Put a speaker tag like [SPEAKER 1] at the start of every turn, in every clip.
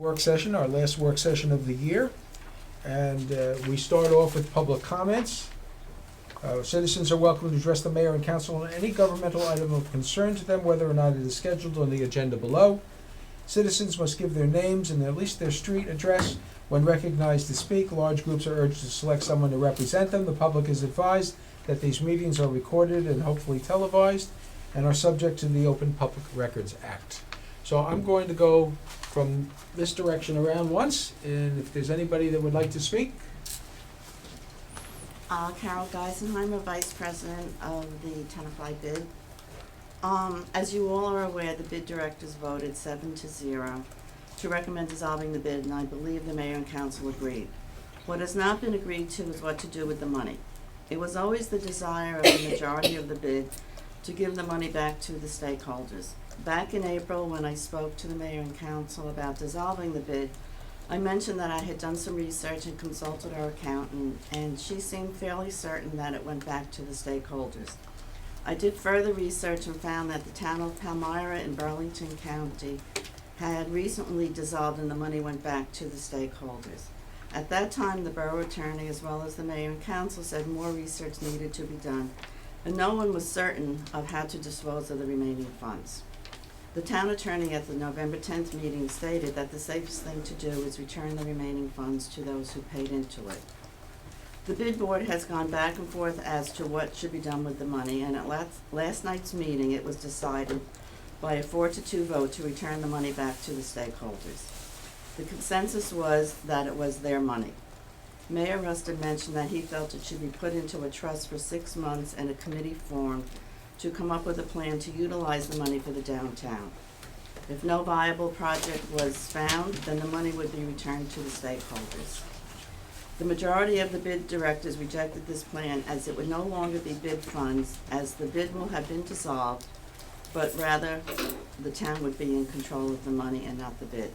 [SPEAKER 1] work session, our last work session of the year. And we start off with public comments. Citizens are welcome to address the mayor and council on any governmental item of concern to them, whether or not it is scheduled on the agenda below. Citizens must give their names and at least their street address when recognized to speak. Large groups are urged to select someone to represent them. The public is advised that these meetings are recorded and hopefully televised and are subject to the Open Public Records Act. So I'm going to go from this direction around once, and if there's anybody that would like to speak.
[SPEAKER 2] Carol Geisenheimer, Vice President of the Tenafly bid. As you all are aware, the bid directors voted 7-0 to recommend dissolving the bid, and I believe the mayor and council agreed. What has not been agreed to is what to do with the money. It was always the desire of the majority of the bid to give the money back to the stakeholders. Back in April, when I spoke to the mayor and council about dissolving the bid, I mentioned that I had done some research and consulted our accountant, and she seemed fairly certain that it went back to the stakeholders. I did further research and found that the town of Palmyra in Burlington County had recently dissolved and the money went back to the stakeholders. At that time, the borough attorney as well as the mayor and council said more research needed to be done, and no one was certain of how to dispose of the remaining funds. The town attorney at the November 10th meeting stated that the safest thing to do is return the remaining funds to those who paid into it. The bid board has gone back and forth as to what should be done with the money, and at last night's meeting it was decided by a 4-2 vote to return the money back to the stakeholders. The consensus was that it was their money. Mayor Rustin mentioned that he felt it should be put into a trust for 6 months and a committee formed to come up with a plan to utilize the money for the downtown. If no viable project was found, then the money would be returned to the stakeholders. The majority of the bid directors rejected this plan as it would no longer be bid funds, as the bid will have been dissolved, but rather the town would be in control of the money and not the bid.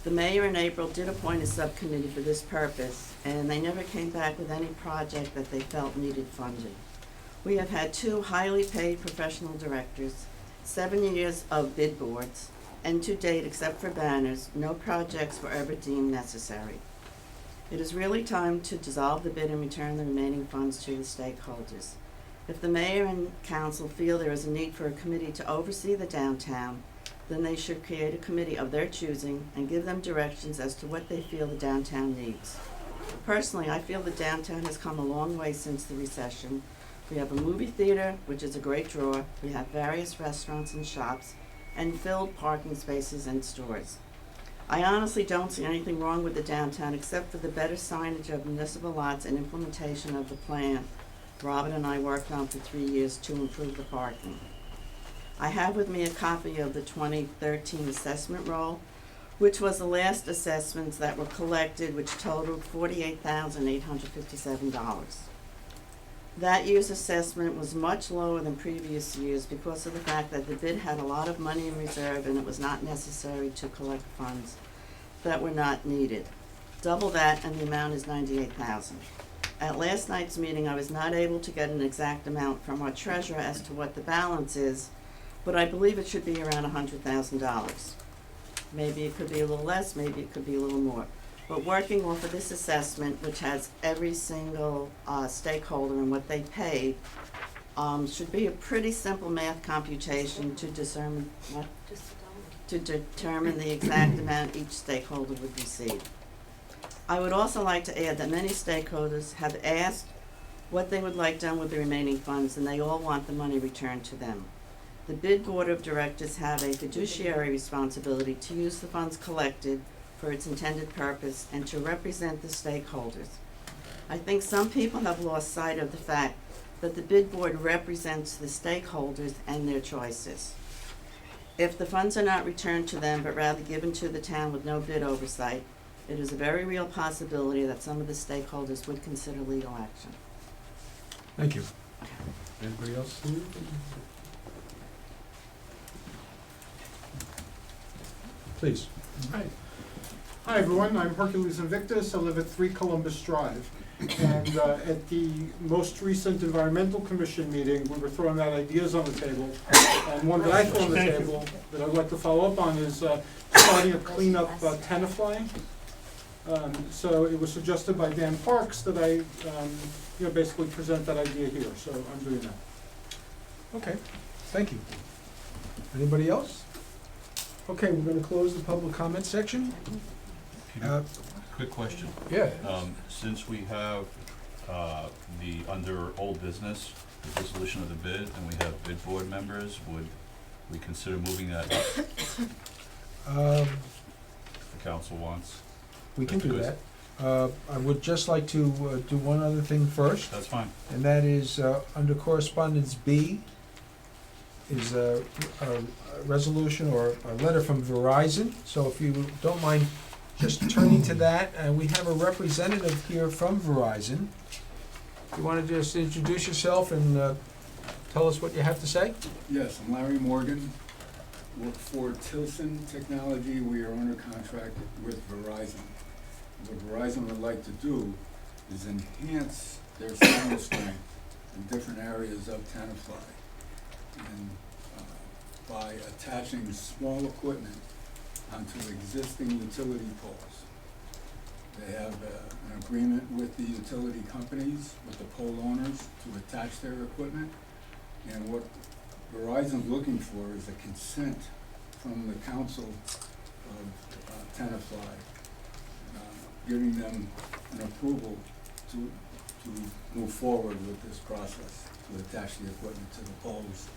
[SPEAKER 2] The mayor in April did appoint a subcommittee for this purpose, and they never came back with any project that they felt needed funding. We have had 2 highly paid professional directors, 7 years of bid boards, and to date, except for banners, no projects were ever deemed necessary. It is really time to dissolve the bid and return the remaining funds to the stakeholders. If the mayor and council feel there is a need for a committee to oversee the downtown, then they should create a committee of their choosing and give them directions as to what they feel the downtown needs. Personally, I feel the downtown has come a long way since the recession. We have a movie theater, which is a great draw. We have various restaurants and shops, and filled parking spaces and stores. I honestly don't see anything wrong with the downtown except for the better signage of municipal lots and implementation of the plan Robin and I worked on for 3 years to improve the parking. I have with me a copy of the 2013 assessment roll, which was the last assessments that were collected, which totaled $48,857. That year's assessment was much lower than previous years because of the fact that the bid had a lot of money in reserve and it was not necessary to collect funds that were not needed. Double that and the amount is $98,000. At last night's meeting, I was not able to get an exact amount from our treasurer as to what the balance is, but I believe it should be around $100,000. Maybe it could be a little less, maybe it could be a little more. But working off of this assessment, which has every single stakeholder and what they paid, should be a pretty simple math computation to determine the exact amount each stakeholder would receive. I would also like to add that many stakeholders have asked what they would like done with the remaining funds, and they all want the money returned to them. The bid board of directors have a fiduciary responsibility to use the funds collected for its intended purpose and to represent the stakeholders. I think some people have lost sight of the fact that the bid board represents the stakeholders and their choices. If the funds are not returned to them but rather given to the town with no bid oversight, it is a very real possibility that some of the stakeholders would consider legal action.
[SPEAKER 1] Thank you. Anybody else? Please.
[SPEAKER 3] Hi. Hi, everyone. I'm Hercules Invictus. I live at 3 Columbus Drive. And at the most recent Environmental Commission meeting, we were throwing out ideas on the table. And one that I threw on the table that I'd like to follow up on is starting to clean up Tenafly. So it was suggested by Dan Parks that I, basically present that idea here, so I'm doing that.
[SPEAKER 1] Okay, thank you. Anybody else? Okay, we're gonna close the public comment section.
[SPEAKER 4] Peter, quick question.
[SPEAKER 1] Yeah.
[SPEAKER 4] Since we have the under old business, the dissolution of the bid, and we have bid board members, would we consider moving that up if the council wants?
[SPEAKER 1] We can do that. I would just like to do one other thing first,
[SPEAKER 4] That's fine.
[SPEAKER 1] and that is, under correspondence B, is a resolution or a letter from Verizon. So if you don't mind just turning to that, we have a representative here from Verizon. You want to just introduce yourself and tell us what you have to say?
[SPEAKER 5] Yes, I'm Larry Morgan, work for Tilson Technology. We are under contract with Verizon. What Verizon would like to do is enhance their signal strength in different areas of Tenafly. And by attaching small equipment onto existing utility poles. They have an agreement with the utility companies, with the pole owners, to attach their equipment. And what Verizon's looking for is a consent from the council of Tenafly, giving them an approval to move forward with this process, to attach the equipment to the poles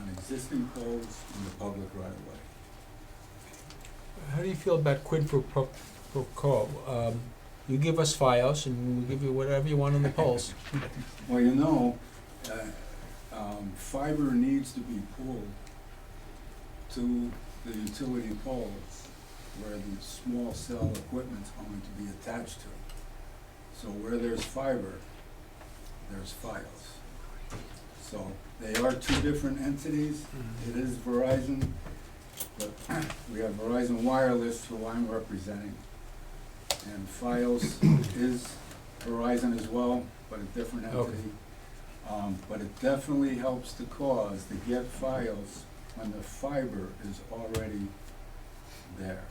[SPEAKER 5] on existing poles in the public right of way.
[SPEAKER 1] How do you feel about quid pro quo? You give us FiOS and we give you whatever you want on the polls.
[SPEAKER 5] Well, fiber needs to be pulled to the utility poles where the small cell equipment's going to be attached to. So where there's fiber, there's FiOS. So they are two different entities. It is Verizon, but we have Verizon Wireless, who I'm representing. And FiOS is Verizon as well, but a different entity. But it definitely helps the cause to get FiOS when the fiber is already there.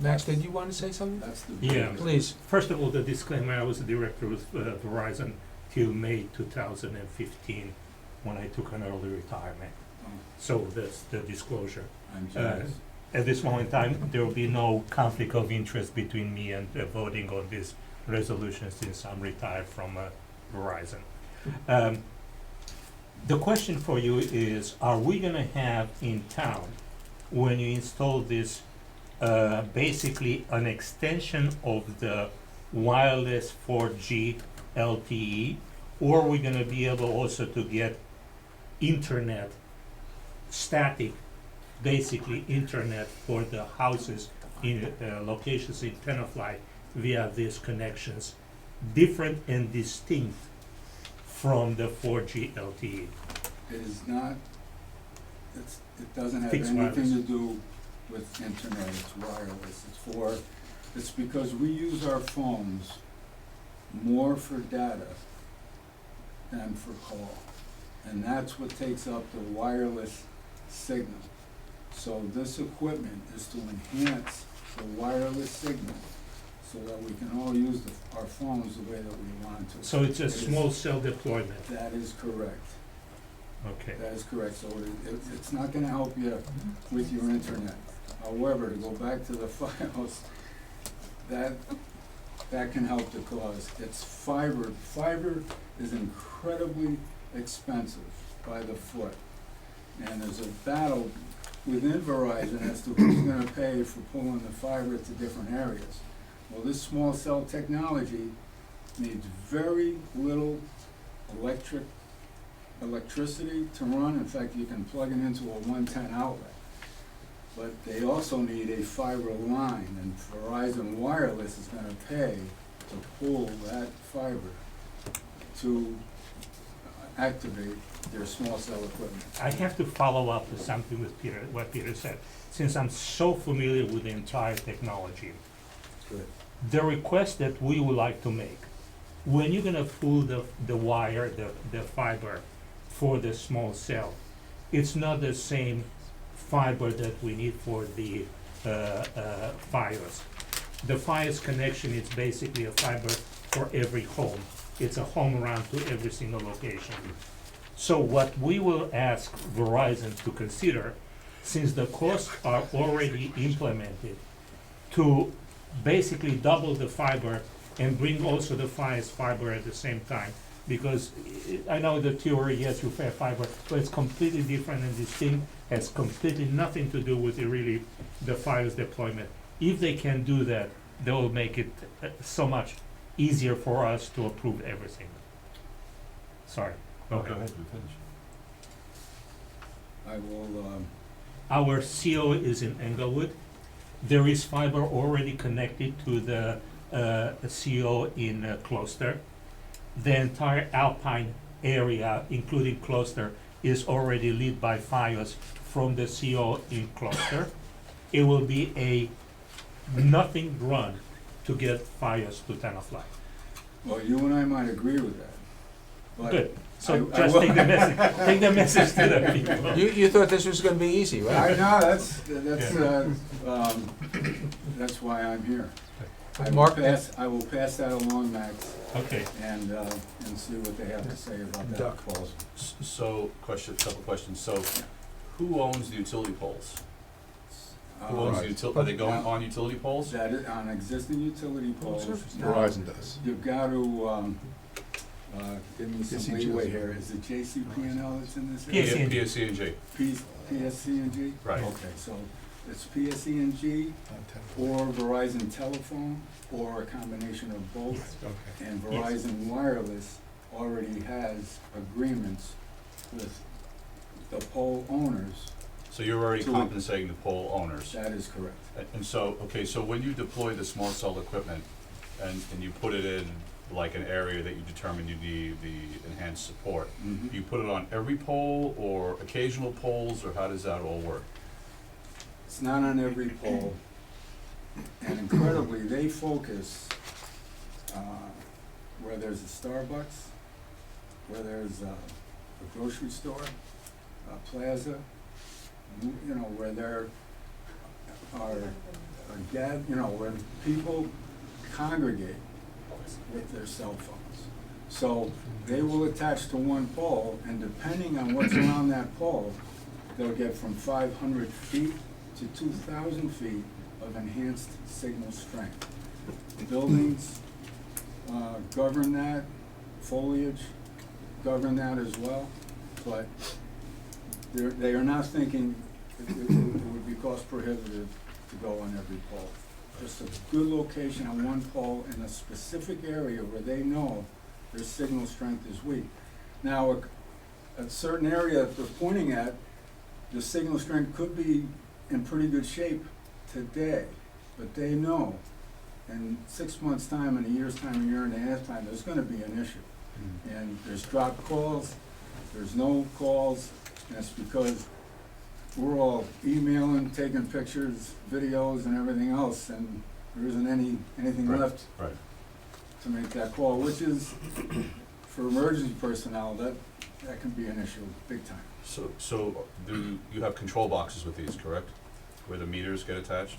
[SPEAKER 1] Max, did you want to say something?
[SPEAKER 5] That's the
[SPEAKER 6] Yeah.
[SPEAKER 1] Please.
[SPEAKER 6] First of all, the disclaimer, I was a director with Verizon till May 2015 when I took an early retirement. So that's the disclosure.
[SPEAKER 5] I'm jealous.
[SPEAKER 6] At this moment in time, there will be no conflict of interest between me and voting on this resolution since I'm retired from Verizon. The question for you is, are we gonna have in town, when you install this, basically an extension of the wireless 4G LTE, or are we gonna be able also to get internet, static, basically internet for the houses in locations in Tenafly via these connections, different and distinct from the 4G LTE?
[SPEAKER 5] It is not, it doesn't have
[SPEAKER 6] Fixed
[SPEAKER 5] anything
[SPEAKER 6] wireless.
[SPEAKER 5] to do with internet, it's wireless. It's because we use our phones more for data than for call. And that's what takes up the wireless signal. So this equipment is to enhance the wireless signal so that we can all use our phones the way that we want to.
[SPEAKER 6] So it's a
[SPEAKER 5] It is-
[SPEAKER 6] small cell deployment,
[SPEAKER 5] That is correct.
[SPEAKER 6] okay.
[SPEAKER 5] That is correct. So it's not gonna help you with your internet. However, to go back to the FiOS, that can help the cause. It's fiber. Fiber is incredibly expensive by the foot. And there's a battle within Verizon as to who's gonna pay for pulling the fiber to different areas. Well, this small cell technology needs very little electricity to run. In fact, you can plug it into a 110 outlet. But they also need a fiber line, and Verizon Wireless is gonna pay to pull that fiber to activate their small cell equipment.
[SPEAKER 6] I have to follow up with something with Peter, what Peter said, since I'm so familiar with the entire technology.
[SPEAKER 5] Good.
[SPEAKER 6] The request that we would like to make when you're gonna pull the wire, the fiber for the small cell, it's not the same fiber that we need for the Fios. The Fios connection is basically a fiber for every home. It's a home run to every single location. So what we will ask Verizon to consider, since the costs are already implemented, to basically double the fiber and bring also the Fios fiber at the same time. Because I know the theory, yes, you have fiber, but it's completely different, and this thing has completely nothing to do with the Fios deployment. If they can do that, they will make it so much easier for us to approve everything. Sorry.
[SPEAKER 4] Oh, go ahead, we finish.
[SPEAKER 5] I will,
[SPEAKER 6] Our CO is in Englewood. There is fiber already connected to the CO in Gloucester. The entire Alpine area, including Gloucester, is already lit by Fios from the CO in Gloucester. It will be a nothing run to get Fios to Tenafly.
[SPEAKER 5] well, you and I might agree with that. But
[SPEAKER 6] Good. So
[SPEAKER 5] I
[SPEAKER 6] just
[SPEAKER 5] will-
[SPEAKER 6] take the message. Take the message to the people.
[SPEAKER 1] You thought this was gonna be easy,
[SPEAKER 5] I
[SPEAKER 1] right?
[SPEAKER 5] know, that's why I'm here.
[SPEAKER 1] Mark,
[SPEAKER 5] I will pass that along, Max,
[SPEAKER 6] Okay.
[SPEAKER 5] and see what they have to say about that
[SPEAKER 1] Duck.
[SPEAKER 5] proposal.
[SPEAKER 4] So, couple questions, so who owns the utility poles? Who owns the utility, are they going on utility poles?
[SPEAKER 5] That is, on existing utility poles. now,
[SPEAKER 7] Verizon does.
[SPEAKER 5] You've got to, give me
[SPEAKER 7] Yes,
[SPEAKER 5] some
[SPEAKER 7] he
[SPEAKER 5] leeway
[SPEAKER 7] does.
[SPEAKER 5] here, is it JCP&L that's in this?
[SPEAKER 6] Yes.
[SPEAKER 5] area?
[SPEAKER 6] PSC&G.
[SPEAKER 4] PSC&G,
[SPEAKER 5] PSC&G?
[SPEAKER 4] right.
[SPEAKER 5] Okay, so it's PSC&G or Verizon Telephone, or a combination of both.
[SPEAKER 7] Okay.
[SPEAKER 5] And
[SPEAKER 6] Yes.
[SPEAKER 5] Verizon Wireless already has agreements with the pole owners.
[SPEAKER 4] So you're already
[SPEAKER 5] So-
[SPEAKER 4] compensating the pole owners?
[SPEAKER 5] That is correct.
[SPEAKER 4] And so, okay, so when you deploy the small cell equipment and you put it in like an area that you determine you need the enhanced support,
[SPEAKER 5] Mhm.
[SPEAKER 4] do you put it on every pole or occasional poles, or how does that all work?
[SPEAKER 5] It's not on every pole. And incredibly, they focus where there's a Starbucks, where there's a grocery store, a plaza, you know, where there are, where people congregate with their cell phones. So they will attach to one pole, and depending on what's around that pole, they'll get from 500 feet to 2,000 feet of enhanced signal strength. Buildings govern that, foliage govern that as well, but they are not thinking it would be cost prohibitive to go on every pole. Just a good location on one pole in a specific area where they know their signal strength is weak. Now, a certain area they're pointing at, the signal strength could be in pretty good shape today, but they know in 6 months' time, in a year's time, a year and a half time, there's gonna be an issue. And there's dropped calls, there's no calls, and it's because we're all emailing, taking pictures, videos, and everything else, and there isn't anything
[SPEAKER 4] Right.
[SPEAKER 5] left
[SPEAKER 4] Right.
[SPEAKER 5] to make that call, which is, for emergency personnel, that can be an issue, big time.
[SPEAKER 4] So do you have control boxes with these, correct? Where the meters get attached?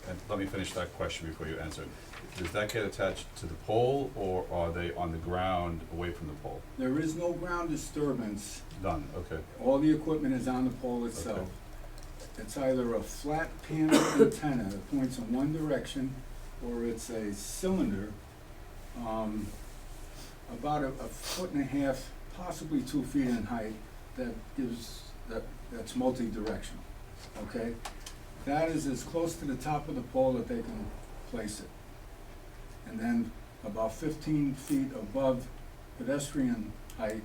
[SPEAKER 4] And let me finish that question before you answer. Does that get attached to the pole, or are they on the ground away from the pole?
[SPEAKER 5] There is no ground disturbance,
[SPEAKER 4] Done, okay.
[SPEAKER 5] all the equipment is on the pole itself. It's either a flat panel antenna that points in one direction, or it's a cylinder, about a foot and a half, possibly 2 feet in height, that's multi-directional, okay? That is as close to the top of the pole that they can place it. And then about 15 feet above pedestrian height,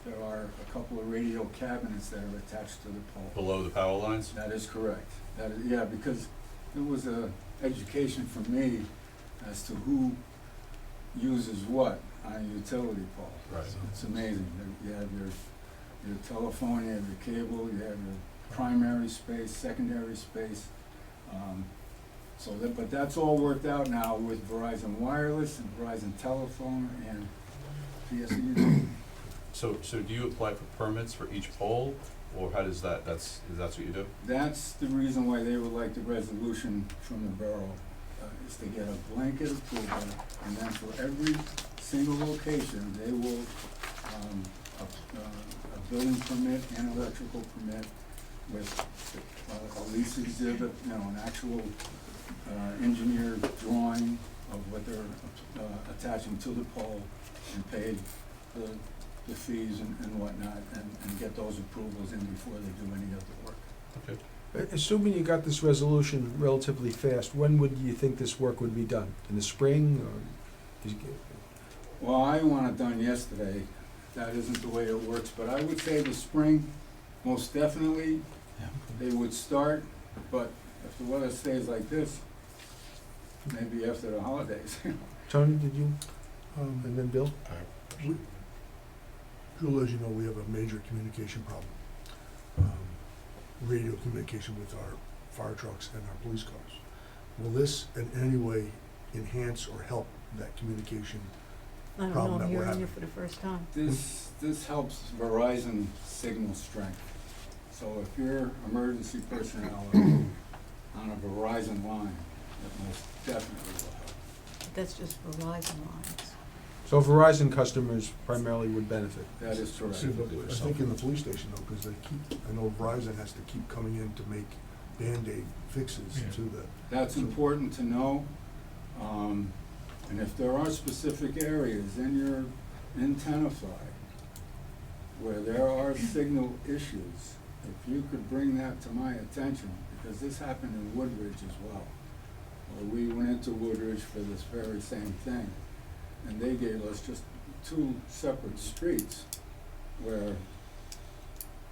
[SPEAKER 5] there are a couple of radio cabinets that are attached to the pole.
[SPEAKER 4] Below the power lines?
[SPEAKER 5] That is correct. That is, yeah, because it was a education for me as to who uses what on a utility pole.
[SPEAKER 4] Right.
[SPEAKER 5] It's amazing. You have your telephone, you have your cable, you have your primary space, secondary space. But that's all worked out now with Verizon Wireless and Verizon Telephone and PSEs.
[SPEAKER 4] So do you apply for permits for each pole, or how does that's what you do?
[SPEAKER 5] That's the reason why they would like the resolution from the borough, is to get a blanket approval, and then for every single location, they will, a building permit and electrical permit with a lease exhibit, you know, an actual, engineered drawing of what they're, attaching to the pole, and pay the fees and whatnot, and get those approvals in before they do any of the work.
[SPEAKER 4] Okay.
[SPEAKER 1] Assuming you got this resolution relatively fast, when would you think this work would be done? In the spring, or?
[SPEAKER 5] Well, I want it done yesterday. That isn't the way it works, but I would say the spring, most definitely, they would start, but if the weather stays like this, maybe after the holidays.
[SPEAKER 1] Tony, did you? And then Bill?
[SPEAKER 7] Joel, as you know, we have a major communication problem. Radio communication with our fire trucks and our police cars. Will this in any way enhance or help that communication?
[SPEAKER 8] I don't
[SPEAKER 7] problem
[SPEAKER 8] know,
[SPEAKER 7] that
[SPEAKER 8] I'm
[SPEAKER 7] we're
[SPEAKER 8] hearing you
[SPEAKER 7] having.
[SPEAKER 8] for the first time.
[SPEAKER 5] This helps Verizon signal strength. So if you're emergency personnel on a Verizon line, that most definitely will help.
[SPEAKER 8] That's just Verizon lines.
[SPEAKER 1] So Verizon customers primarily would benefit.
[SPEAKER 5] That is correct.
[SPEAKER 7] See, but I think in the police station though, because they keep, I know Verizon has to keep coming in to make Band-Aid fixes
[SPEAKER 6] Yeah.
[SPEAKER 7] to the.
[SPEAKER 5] That's important to know. And if there are specific areas in Tenafly where there are signal issues, if you could bring that to my attention, because this happened in Woodridge as well. We went into Woodridge for this very same thing, and they gave us just 2 separate streets where,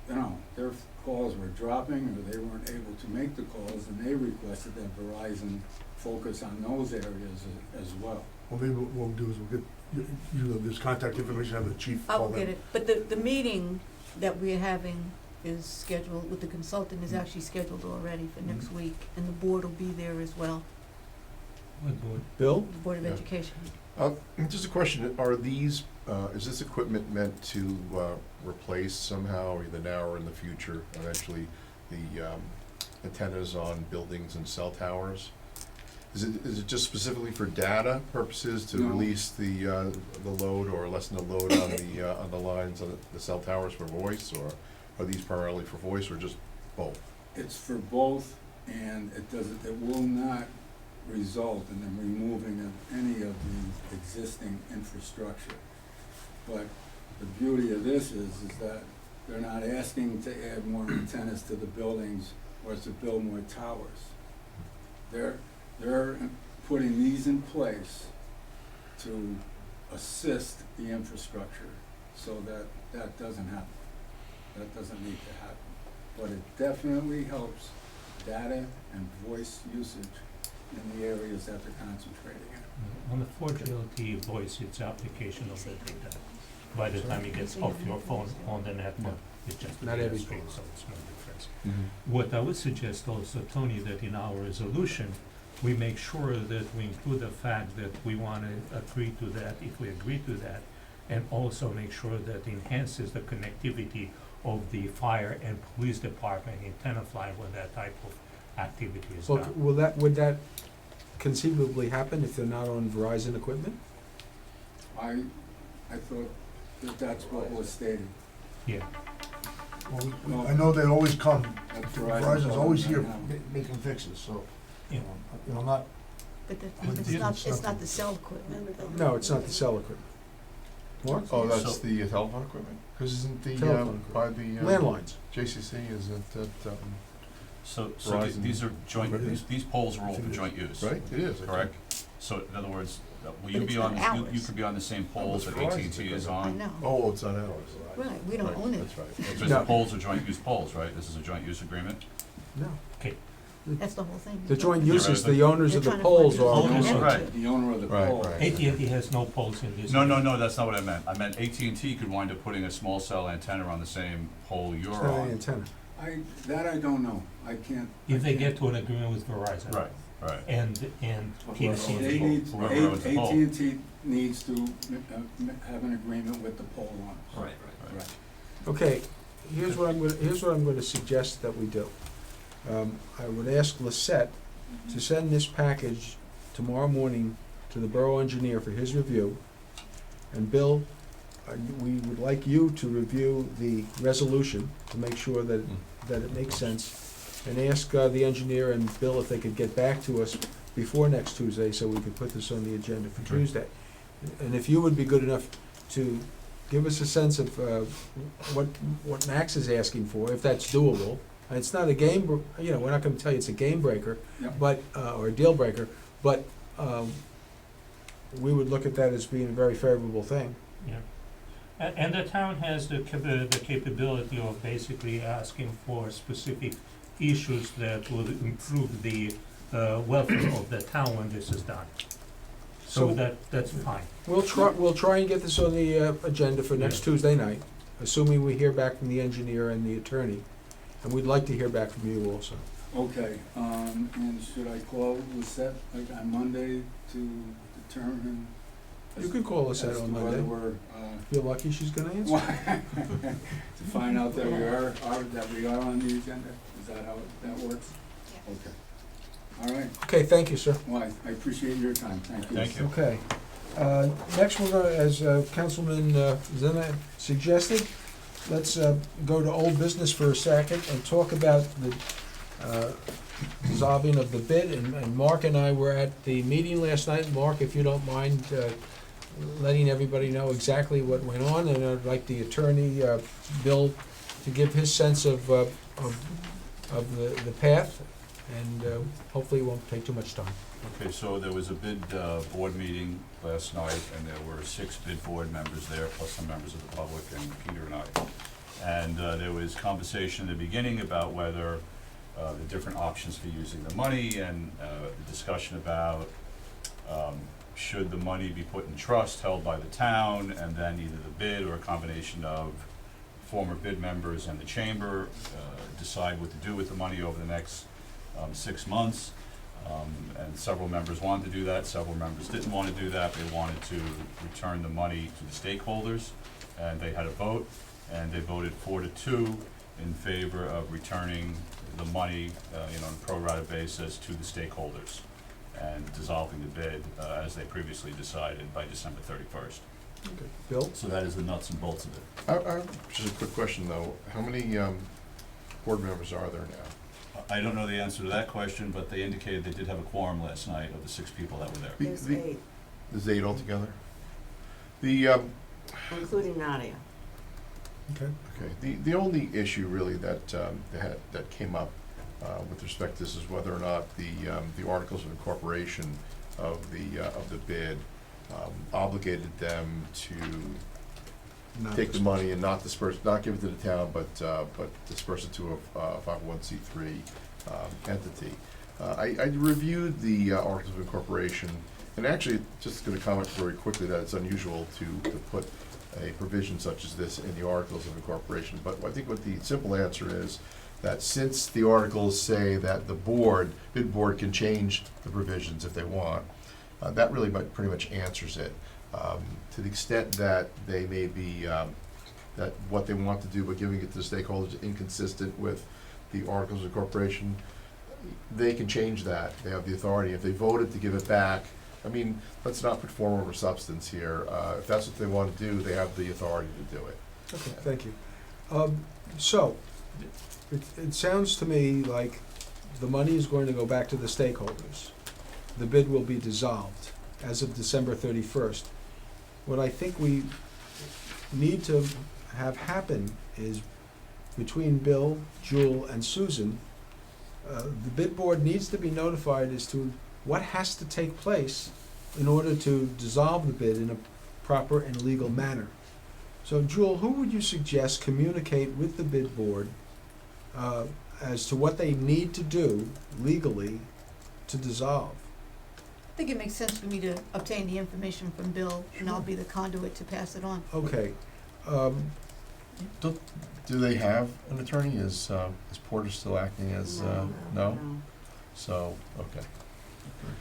[SPEAKER 5] you know, their calls were dropping or they weren't able to make the calls, and they requested that Verizon focus on those areas as well.
[SPEAKER 7] Well, maybe what we'll do is we'll get, you have this contact information, have the chief
[SPEAKER 8] I
[SPEAKER 7] call
[SPEAKER 8] will
[SPEAKER 7] them.
[SPEAKER 8] get it, but the meeting that we're having is scheduled, with the consultant is actually scheduled already for next week, and the board will be there as well,
[SPEAKER 6] What board?
[SPEAKER 1] Bill?
[SPEAKER 8] the Board of
[SPEAKER 9] Yeah.
[SPEAKER 8] Education.
[SPEAKER 9] Just a question, are these, is this equipment meant to replace somehow, either now or in the future, eventually, the antennas on buildings and cell towers? Is it just specifically for data purposes to
[SPEAKER 5] No.
[SPEAKER 9] release the load or lessen the load on the lines on the cell towers for voice, or are these primarily for voice, or just both?
[SPEAKER 5] It's for both, and it will not result in them removing of any of the existing infrastructure. But the beauty of this is that they're not asking to add more antennas to the buildings or to build more towers. They're putting these in place to assist the infrastructure so that doesn't happen. That doesn't need to happen. But it definitely helps data and voice usage in the areas that they're concentrating in.
[SPEAKER 6] On the 4G voice, it's application of the data. By the time it gets off your phone on the network, it's just a
[SPEAKER 1] Not
[SPEAKER 6] data
[SPEAKER 1] every
[SPEAKER 6] stream,
[SPEAKER 1] phone.
[SPEAKER 6] so it's no difference. What I would suggest also, Tony, that in our resolution, we make sure that we include the fact that we want to agree to that, if we agree to that, and also make sure that enhances the connectivity of the fire and police department in Tenafly when that type of activity is
[SPEAKER 1] Look,
[SPEAKER 6] done.
[SPEAKER 1] would that conceivably happen if they're not on Verizon equipment?
[SPEAKER 5] I thought that that's what was stated.
[SPEAKER 6] Yeah,
[SPEAKER 7] Well, I know they always come,
[SPEAKER 5] That's
[SPEAKER 7] Verizon's always here
[SPEAKER 5] right now.
[SPEAKER 7] making fixes, so,
[SPEAKER 6] yeah.
[SPEAKER 7] you know, not,
[SPEAKER 8] But
[SPEAKER 7] But
[SPEAKER 8] it's not the cell equipment, though.
[SPEAKER 1] No, it's not the cell equipment. What?
[SPEAKER 9] Oh, that's the telephone equipment? Because isn't the,
[SPEAKER 1] Telephone
[SPEAKER 9] by the
[SPEAKER 1] Landlines.
[SPEAKER 9] JCC, isn't that,
[SPEAKER 4] So
[SPEAKER 9] Verizon.
[SPEAKER 4] these are joint,
[SPEAKER 7] Right.
[SPEAKER 4] these poles are all for joint use,
[SPEAKER 9] right? It is. I think.
[SPEAKER 4] correct? So in other words, will
[SPEAKER 8] But
[SPEAKER 4] you
[SPEAKER 8] it's
[SPEAKER 4] be on,
[SPEAKER 8] not
[SPEAKER 4] you
[SPEAKER 8] ours.
[SPEAKER 4] could be on the same poles that
[SPEAKER 9] Verizon's
[SPEAKER 4] AT&T is
[SPEAKER 9] equipment.
[SPEAKER 8] I
[SPEAKER 4] on?
[SPEAKER 8] know,
[SPEAKER 9] Oh, it's not ours.
[SPEAKER 8] right, we don't
[SPEAKER 9] Right,
[SPEAKER 8] own it,
[SPEAKER 9] That's right.
[SPEAKER 4] Because
[SPEAKER 1] No.
[SPEAKER 4] the poles are joint use poles, right? This is a joint use agreement?
[SPEAKER 1] No.
[SPEAKER 8] that's the whole thing.
[SPEAKER 1] The joint
[SPEAKER 4] Yeah,
[SPEAKER 1] use is
[SPEAKER 4] right,
[SPEAKER 1] the owners of the
[SPEAKER 8] They're trying to
[SPEAKER 1] poles
[SPEAKER 8] find
[SPEAKER 1] are.
[SPEAKER 8] a
[SPEAKER 6] Owners,
[SPEAKER 8] connect
[SPEAKER 4] right.
[SPEAKER 8] to.
[SPEAKER 5] The owner of the
[SPEAKER 9] Right,
[SPEAKER 5] pole.
[SPEAKER 9] right.
[SPEAKER 6] AT&T has no poles in this.
[SPEAKER 4] No, that's not what I meant. I meant AT&T could wind up putting a small cell antenna on the same pole
[SPEAKER 1] It's
[SPEAKER 4] you're
[SPEAKER 1] not an
[SPEAKER 4] on.
[SPEAKER 1] antenna.
[SPEAKER 5] I don't know. I can't.
[SPEAKER 6] If they
[SPEAKER 5] I can't-
[SPEAKER 6] get to an agreement with Verizon.
[SPEAKER 4] Right. Right.
[SPEAKER 6] and
[SPEAKER 5] They
[SPEAKER 6] PSC.
[SPEAKER 5] need,
[SPEAKER 4] Whoever owns the pole.
[SPEAKER 5] AT&T needs to have an agreement with the pole owners.
[SPEAKER 4] Right.
[SPEAKER 5] Right.
[SPEAKER 1] Okay, here's what I'm gonna suggest that we do. I would ask Lisette to send this package tomorrow morning to the borough engineer for his review. And Bill, we would like you to review the resolution to make sure that it makes sense. And ask the engineer and Bill if they could get back to us before next Tuesday so we could put this on the agenda for
[SPEAKER 9] Okay.
[SPEAKER 1] Tuesday. And if you would be good enough to give us a sense of what Max is asking for, if that's doable. It's not a we're not gonna tell you it's a game breaker,
[SPEAKER 5] Yep.
[SPEAKER 1] but, or a deal breaker, but we would look at that as being a very favorable thing.
[SPEAKER 6] Yeah. And the town has the capability of basically asking for specific issues that will improve the welfare of the town when this is done. So
[SPEAKER 1] So-
[SPEAKER 6] that's fine.
[SPEAKER 1] We'll try and get this on the agenda for next Tuesday night, assuming we hear back from the engineer and the attorney. And we'd like to hear back from you also.
[SPEAKER 5] Okay, and should I call Lisette like on Monday to determine?
[SPEAKER 1] You can call us
[SPEAKER 5] as
[SPEAKER 1] on
[SPEAKER 5] to
[SPEAKER 1] Monday.
[SPEAKER 5] whether we're,
[SPEAKER 1] If you're lucky, she's gonna answer.
[SPEAKER 5] to find out that we are on the agenda? Is that how that works? Okay. All right,
[SPEAKER 1] Okay, thank you, sir.
[SPEAKER 5] well, I appreciate your time, thank you.
[SPEAKER 4] Thank you.
[SPEAKER 1] Okay. Next, we're gonna, as Councilman Zena suggested, let's go to old business for a second and talk about the dissolving of the bid. And Mark and I were at the meeting last night. Mark, if you don't mind letting everybody know exactly what went on, and I'd like the attorney, Bill, to give his sense of the path, and hopefully it won't take too much time.
[SPEAKER 4] Okay, so there was a bid board meeting last night, and there were 6 bid board members there, plus some members of the public, and Peter and I. And there was conversation in the beginning about whether the different options for using the money, and the discussion about should the money be put in trust held by the town, and then either the bid or a combination of former bid members and the chamber decide what to do with the money over the next 6 months. And several members wanted to do that, several members didn't want to do that. They wanted to return the money to the stakeholders, and they had a vote, and they voted 4-2 in favor of returning the money, on a pro rata basis to the stakeholders and dissolving the bid as they previously decided by December 31st.
[SPEAKER 1] Bill?
[SPEAKER 4] So that is the nuts and bolts of it.
[SPEAKER 9] Just a quick question, though. How many board members are there now?
[SPEAKER 4] I don't know the answer to that question, but they indicated they did have a quorum last night of the 6 people that were there.
[SPEAKER 2] There's 8,
[SPEAKER 9] There's 8 altogether? The,
[SPEAKER 2] including Nadia.
[SPEAKER 1] Okay.
[SPEAKER 9] okay, the only issue really that that came up with respect to this is whether or not the articles of incorporation of the bid obligated them to take the money and not disperse, not give it to the town, but disperse it to a 501c3 entity. I reviewed the articles of incorporation, and actually, just going to comment very quickly that it's unusual to put a provision such as this in the articles of incorporation. But I think what the simple answer is that since the articles say that the bid board can change the provisions if they want, that really pretty much answers it. To the extent that they may be, that what they want to do by giving it to the stakeholders is inconsistent with the articles of incorporation, they can change that. They have the authority. If they voted to give it back, I mean, let's not put form over substance here. If that's what they want to do, they have the authority to do it.
[SPEAKER 1] Okay, thank you. So, it sounds to me like the money is going to go back to the stakeholders. The bid will be dissolved as of December 31st. What I think we need to have happen is between Bill, Jewel, and Susan, the bid board needs to be notified as to what has to take place in order to dissolve the bid in a proper and legal manner. So, Jewel, who would you suggest communicate with the bid board as to what they need to do legally to dissolve?
[SPEAKER 8] I think it makes sense for me to obtain the information from Bill, and I'll be the conduit to pass it on.
[SPEAKER 1] Okay.
[SPEAKER 9] Do they have an attorney? Is Porter still acting as, no? So, okay.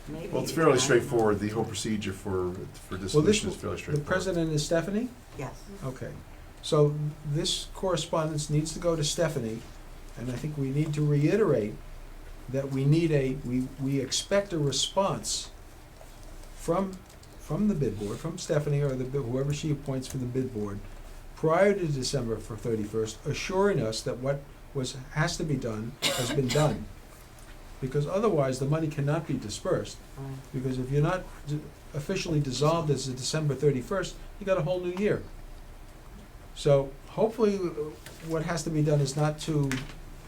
[SPEAKER 2] Maybe
[SPEAKER 9] Well, it's
[SPEAKER 2] I
[SPEAKER 9] fairly
[SPEAKER 2] don't
[SPEAKER 9] straightforward,
[SPEAKER 2] know.
[SPEAKER 9] the whole procedure for
[SPEAKER 1] Well, this,
[SPEAKER 9] dissolution is fairly
[SPEAKER 1] the
[SPEAKER 9] straightforward.
[SPEAKER 1] president is Stephanie?
[SPEAKER 2] Yes.
[SPEAKER 1] Okay, so this correspondence needs to go to Stephanie, and I think we need to reiterate that we expect a response from the bid board, from Stephanie or whoever she appoints for the bid board, prior to December 31st, assuring us that what has to be done has been done. Because otherwise, the money cannot be dispersed, because if you're not officially dissolved as of December 31st, you got a whole new year. So hopefully, what has to be done is not too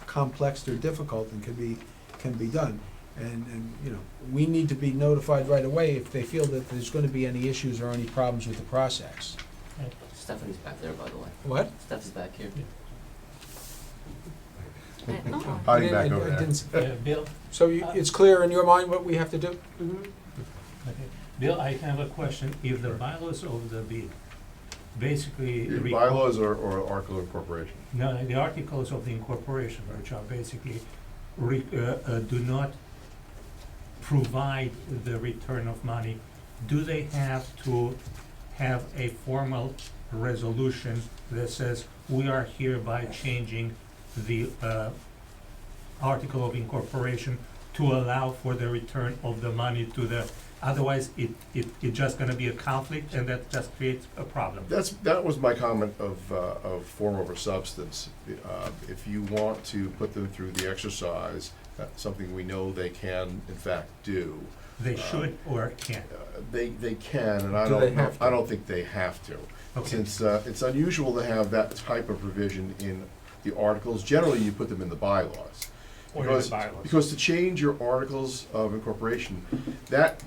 [SPEAKER 1] complex or difficult and can be done. And, you know, we need to be notified right away if they feel that there's gonna be any issues or any problems with the process.
[SPEAKER 10] Stephanie's back there, by the way.
[SPEAKER 1] What?
[SPEAKER 10] Steph's back here.
[SPEAKER 9] Hiding back over
[SPEAKER 1] I
[SPEAKER 9] there.
[SPEAKER 1] didn't-
[SPEAKER 6] Bill,
[SPEAKER 1] So it's clear in your mind what we have to do?
[SPEAKER 6] okay. Bill, I have a question. If the bylaws of the bid basically
[SPEAKER 9] Bylaws or article of incorporation?
[SPEAKER 6] No, the articles of the incorporation, which are basically do not provide the return of money, do they have to have a formal resolution that says we are hereby changing the article of incorporation to allow for the return of the money to the, otherwise it's just gonna be a conflict and that just creates a problem.
[SPEAKER 9] That was my comment of form over substance. If you want to put them through the exercise, that's something we know they can in fact do.
[SPEAKER 6] They should or can't.
[SPEAKER 9] They can, and
[SPEAKER 1] Do they have to?
[SPEAKER 9] I don't think they have to.
[SPEAKER 6] Okay.
[SPEAKER 9] Since it's unusual to have that type of provision in the articles, generally you put them in the bylaws.
[SPEAKER 6] Or in the bylaws.
[SPEAKER 9] Because to change your articles of incorporation, that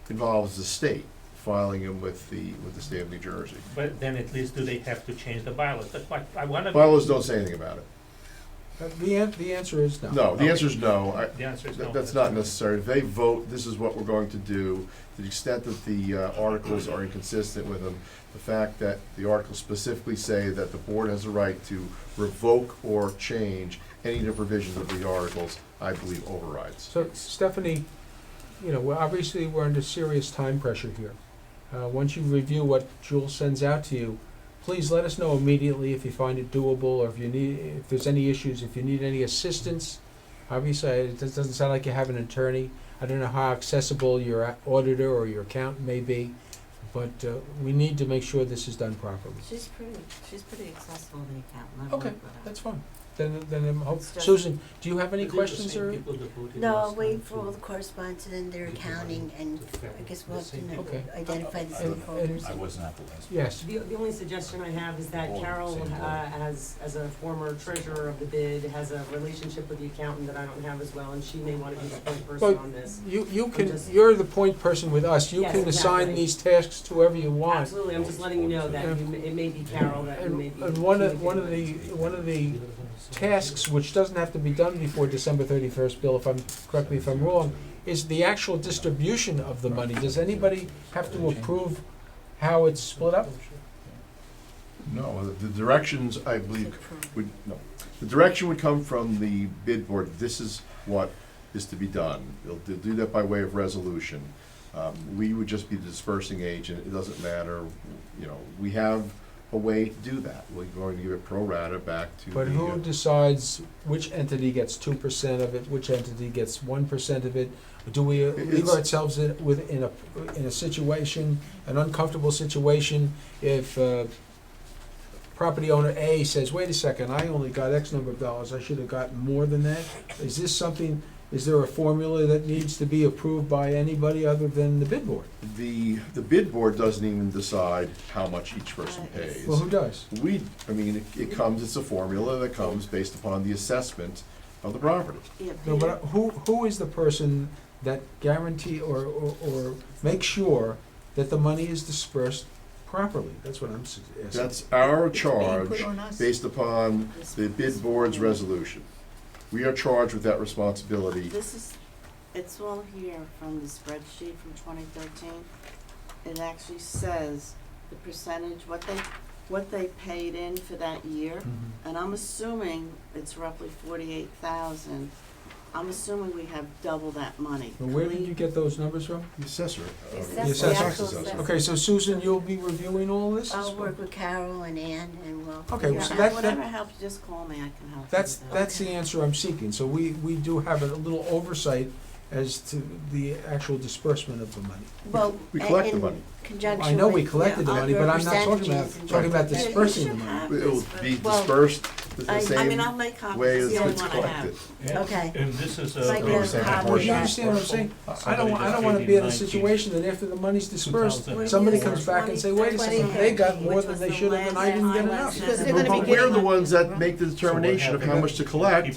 [SPEAKER 9] involves the state filing them with the state of New Jersey.
[SPEAKER 6] But then at least do they have to change the bylaws? That's what I wanna.
[SPEAKER 9] Bylaws don't say anything about it.
[SPEAKER 1] The answer is no.
[SPEAKER 9] No, the answer is no.
[SPEAKER 6] The answer is no.
[SPEAKER 9] That's not necessary. If they vote, this is what we're going to do, to the extent that the articles are inconsistent with them, the fact that the articles specifically say that the board has a right to revoke or change any of the provisions of the articles, I believe overrides.
[SPEAKER 1] So Stephanie, you know, obviously we're under serious time pressure here. Once you review what Jules sends out to you, please let us know immediately if you find it doable, or if there's any issues, if you need any assistance. Obviously, it doesn't sound like you have an attorney. I don't know how accessible your auditor or your accountant may be, but we need to make sure this is done properly.
[SPEAKER 2] She's pretty accessible, the accountant. I've
[SPEAKER 1] Okay,
[SPEAKER 2] worked with her.
[SPEAKER 1] that's fine. Then
[SPEAKER 2] It's just-
[SPEAKER 1] Susan, do you have any questions or?
[SPEAKER 11] No, I'll wait for all the correspondence and their accounting, and I guess we'll have to
[SPEAKER 1] Okay.
[SPEAKER 11] identify the
[SPEAKER 1] And-
[SPEAKER 11] stakeholders.
[SPEAKER 4] I wasn't at the last.
[SPEAKER 1] Yes.
[SPEAKER 12] The only suggestion I have is that
[SPEAKER 4] Oh,
[SPEAKER 12] Carol
[SPEAKER 4] same board.
[SPEAKER 12] has, as a former treasurer of the bid, has a relationship with the accountant that I don't have as well, and she may wanna be the point person
[SPEAKER 1] Well,
[SPEAKER 12] on this.
[SPEAKER 1] You can,
[SPEAKER 12] just-
[SPEAKER 1] you're the point person with us. You
[SPEAKER 12] Yes,
[SPEAKER 1] can assign
[SPEAKER 12] exactly.
[SPEAKER 1] these tasks to whoever you want.
[SPEAKER 12] Absolutely, I'm just letting you know that it may be Carol that you may be.
[SPEAKER 1] And one of
[SPEAKER 12] communicating with.
[SPEAKER 1] the tasks, which doesn't have to be done before December 31st, Bill, correct me if I'm wrong, is the actual distribution of the money. Does anybody have to approve how it's split up?
[SPEAKER 9] No, the directions, I believe, the direction would come from the bid board. This is what is to be done. They'll do that by way of resolution. We would just be the dispersing agent. It doesn't matter, you know, we have a way to do that. We're going to give it pro rata back to the.
[SPEAKER 1] But who decides which entity gets 2% of it, which entity gets 1% of it? Do we leave
[SPEAKER 9] It's-
[SPEAKER 1] ourselves in a situation, an uncomfortable situation, if property owner A says, wait a second, I only got X number of dollars, I should have gotten more than that? Is this something, is there a formula that needs to be approved by anybody other than the bid board?
[SPEAKER 9] The bid board doesn't even decide how much each person pays.
[SPEAKER 1] Well, who does?
[SPEAKER 9] It comes, it's a formula that comes based upon the assessment of the property.
[SPEAKER 2] Yeah,
[SPEAKER 1] No, but who is the person that guarantee or make sure that the money is dispersed properly? That's what I'm asking.
[SPEAKER 9] That's our
[SPEAKER 8] It's being
[SPEAKER 9] charge
[SPEAKER 8] put on us.
[SPEAKER 9] based upon the bid board's resolution. We are charged with that responsibility.
[SPEAKER 2] It's all here from the spreadsheet from 2013. It actually says the percentage, what they paid in for that year,
[SPEAKER 1] Mhm.
[SPEAKER 2] and I'm assuming it's roughly 48,000 I'm assuming we have double that money.
[SPEAKER 1] But where did you get those numbers from?
[SPEAKER 9] The assessor.
[SPEAKER 11] The
[SPEAKER 9] the
[SPEAKER 11] assessor.
[SPEAKER 1] The
[SPEAKER 9] tax
[SPEAKER 11] actual
[SPEAKER 9] assessor.
[SPEAKER 1] Okay, so Susan, you'll be reviewing all this?
[SPEAKER 11] I'll work with Carol and Ann and we'll.
[SPEAKER 1] Okay,
[SPEAKER 11] figure
[SPEAKER 1] so
[SPEAKER 11] out-
[SPEAKER 1] that-
[SPEAKER 2] Whatever helps, just call me, I can help you
[SPEAKER 1] That's,
[SPEAKER 2] with that.
[SPEAKER 1] that's the answer I'm seeking. So we do have a little oversight as to the actual disbursement of the money.
[SPEAKER 11] Well,
[SPEAKER 9] We collect the
[SPEAKER 11] in
[SPEAKER 9] money.
[SPEAKER 11] conjunction
[SPEAKER 1] I know we
[SPEAKER 11] with,
[SPEAKER 1] collected the
[SPEAKER 11] yeah,
[SPEAKER 1] money, but I'm not talking about,
[SPEAKER 11] percentages and
[SPEAKER 1] talking about
[SPEAKER 11] things.
[SPEAKER 1] dispersing the
[SPEAKER 2] You should
[SPEAKER 1] money.
[SPEAKER 2] have
[SPEAKER 9] It will
[SPEAKER 2] this,
[SPEAKER 9] be
[SPEAKER 2] but-
[SPEAKER 9] dispersed the
[SPEAKER 11] I
[SPEAKER 9] same
[SPEAKER 2] I mean, I'll make copies,
[SPEAKER 9] way
[SPEAKER 2] it's
[SPEAKER 9] as
[SPEAKER 2] the only
[SPEAKER 9] it's
[SPEAKER 2] one I have.
[SPEAKER 9] collected.
[SPEAKER 11] Okay.
[SPEAKER 6] And this is
[SPEAKER 11] Like
[SPEAKER 9] we have
[SPEAKER 6] a.
[SPEAKER 9] copy
[SPEAKER 1] But
[SPEAKER 9] of
[SPEAKER 1] you
[SPEAKER 9] that.
[SPEAKER 1] understand what I'm saying? I don't,
[SPEAKER 6] Somebody
[SPEAKER 1] I don't
[SPEAKER 6] just
[SPEAKER 1] wanna
[SPEAKER 6] gave
[SPEAKER 1] be
[SPEAKER 6] me
[SPEAKER 1] in a
[SPEAKER 6] 19.
[SPEAKER 1] situation that after the money's dispersed,
[SPEAKER 6] 2000.
[SPEAKER 1] somebody comes back and say, wait a second, they got more than they should have and I didn't get enough.
[SPEAKER 8] Because they're gonna be
[SPEAKER 9] But we're
[SPEAKER 8] getting
[SPEAKER 9] the ones that make the determination of how much to collect.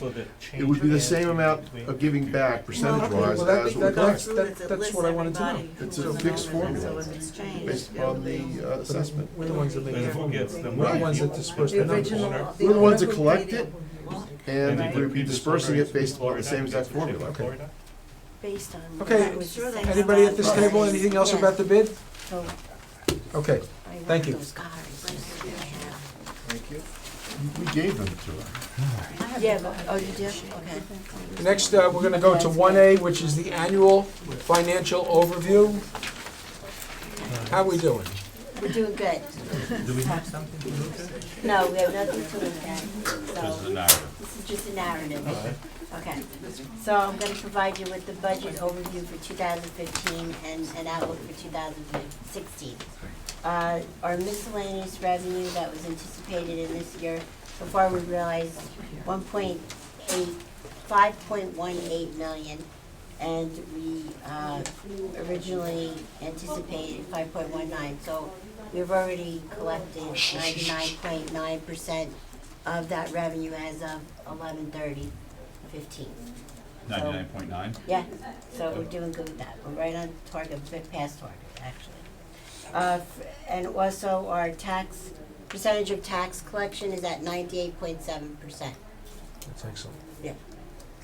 [SPEAKER 9] It would be the same amount of giving back percentage-wise
[SPEAKER 1] Well, that-
[SPEAKER 9] as we
[SPEAKER 1] that-
[SPEAKER 9] collect,
[SPEAKER 1] that's what I wanted to know.
[SPEAKER 9] It's a fixed formula.
[SPEAKER 2] So if it's changed,
[SPEAKER 9] based
[SPEAKER 2] it'll
[SPEAKER 9] upon
[SPEAKER 2] be-
[SPEAKER 9] the assessment.
[SPEAKER 1] We're the ones that make
[SPEAKER 6] And
[SPEAKER 1] the
[SPEAKER 6] who gets the
[SPEAKER 1] formula. We're the
[SPEAKER 6] money?
[SPEAKER 1] ones that disperse the
[SPEAKER 8] The
[SPEAKER 1] numbers.
[SPEAKER 8] original.
[SPEAKER 9] We're the ones that
[SPEAKER 8] owner will
[SPEAKER 9] collect
[SPEAKER 8] pay
[SPEAKER 9] it,
[SPEAKER 8] the-
[SPEAKER 9] and
[SPEAKER 8] Right.
[SPEAKER 9] we'd be dispersing it based upon the same exact formula.
[SPEAKER 1] Okay.
[SPEAKER 11] Based on.
[SPEAKER 1] Okay.
[SPEAKER 11] what was
[SPEAKER 2] Sure they
[SPEAKER 11] assessed.
[SPEAKER 1] Anybody at this table, anything else
[SPEAKER 11] Yeah.
[SPEAKER 1] about the bid?
[SPEAKER 11] So,
[SPEAKER 1] Okay,
[SPEAKER 11] I want
[SPEAKER 1] Thank you.
[SPEAKER 11] those cards.
[SPEAKER 9] Thank you. We gave them to her.
[SPEAKER 11] Yeah, but, oh, you did? Okay.
[SPEAKER 1] next, we're gonna go to 1A, which is the annual financial overview. How we doing?
[SPEAKER 11] We're doing good.
[SPEAKER 6] Do we have something to look at?
[SPEAKER 11] No, we have nothing to look at,
[SPEAKER 4] This is
[SPEAKER 11] so
[SPEAKER 4] a narrative.
[SPEAKER 11] this is just a narrative. Okay, so I'm gonna provide you with the budget overview for 2015 and an outlook for 2016. Our miscellaneous revenue that was anticipated in this year, so far we realized 5.18 million, and we originally anticipated 5.19. So we've already collected 99.9% of that revenue as of 11/30/15.
[SPEAKER 4] 99.9?
[SPEAKER 11] Yeah, so we're doing good with that. We're right on target, a bit past target, actually. And also our percentage of tax collection is at 98.7%.
[SPEAKER 1] That's excellent.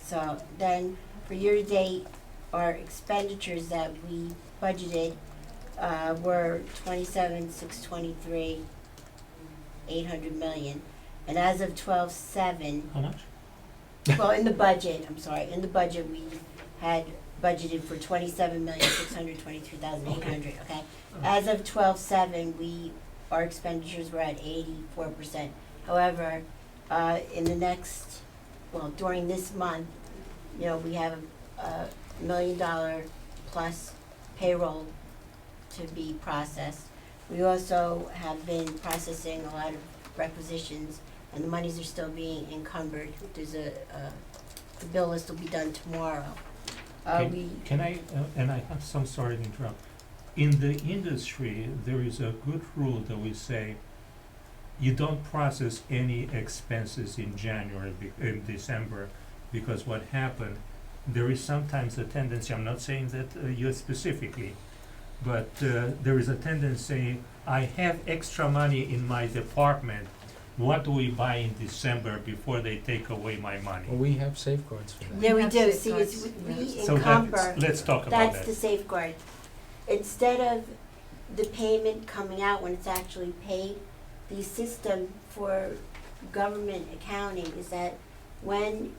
[SPEAKER 11] So then, for year-to-date, our expenditures that we budgeted were 27,623, 800 million. And as of 12/7,
[SPEAKER 6] How much?
[SPEAKER 11] well, in the budget, we had budgeted for 27,623,800, okay? As of 12/7, our expenditures were at 84%. However, in the next, during this month, we have a $1 million plus payroll to be processed. We also have been processing a lot of requisitions, and the monies are still being encumbered. There's the bill list will be done tomorrow.
[SPEAKER 6] Can I, and I'm sorry to interrupt. In the industry, there is a good rule that we say, you don't process any expenses in in December, because what happened, there is sometimes a tendency, I'm not saying that you specifically, but there is a tendency, I have extra money in my department, what do we buy in December before they take away my money?
[SPEAKER 1] Well, we have safeguards for that.
[SPEAKER 11] Yeah, we
[SPEAKER 8] have
[SPEAKER 11] do. See,
[SPEAKER 8] safeguards.
[SPEAKER 11] we
[SPEAKER 6] So
[SPEAKER 11] encumber.
[SPEAKER 6] let's talk about
[SPEAKER 11] That's
[SPEAKER 6] that.
[SPEAKER 11] the safeguard. Instead of the payment coming out when it's actually paid, the system for government accounting is that when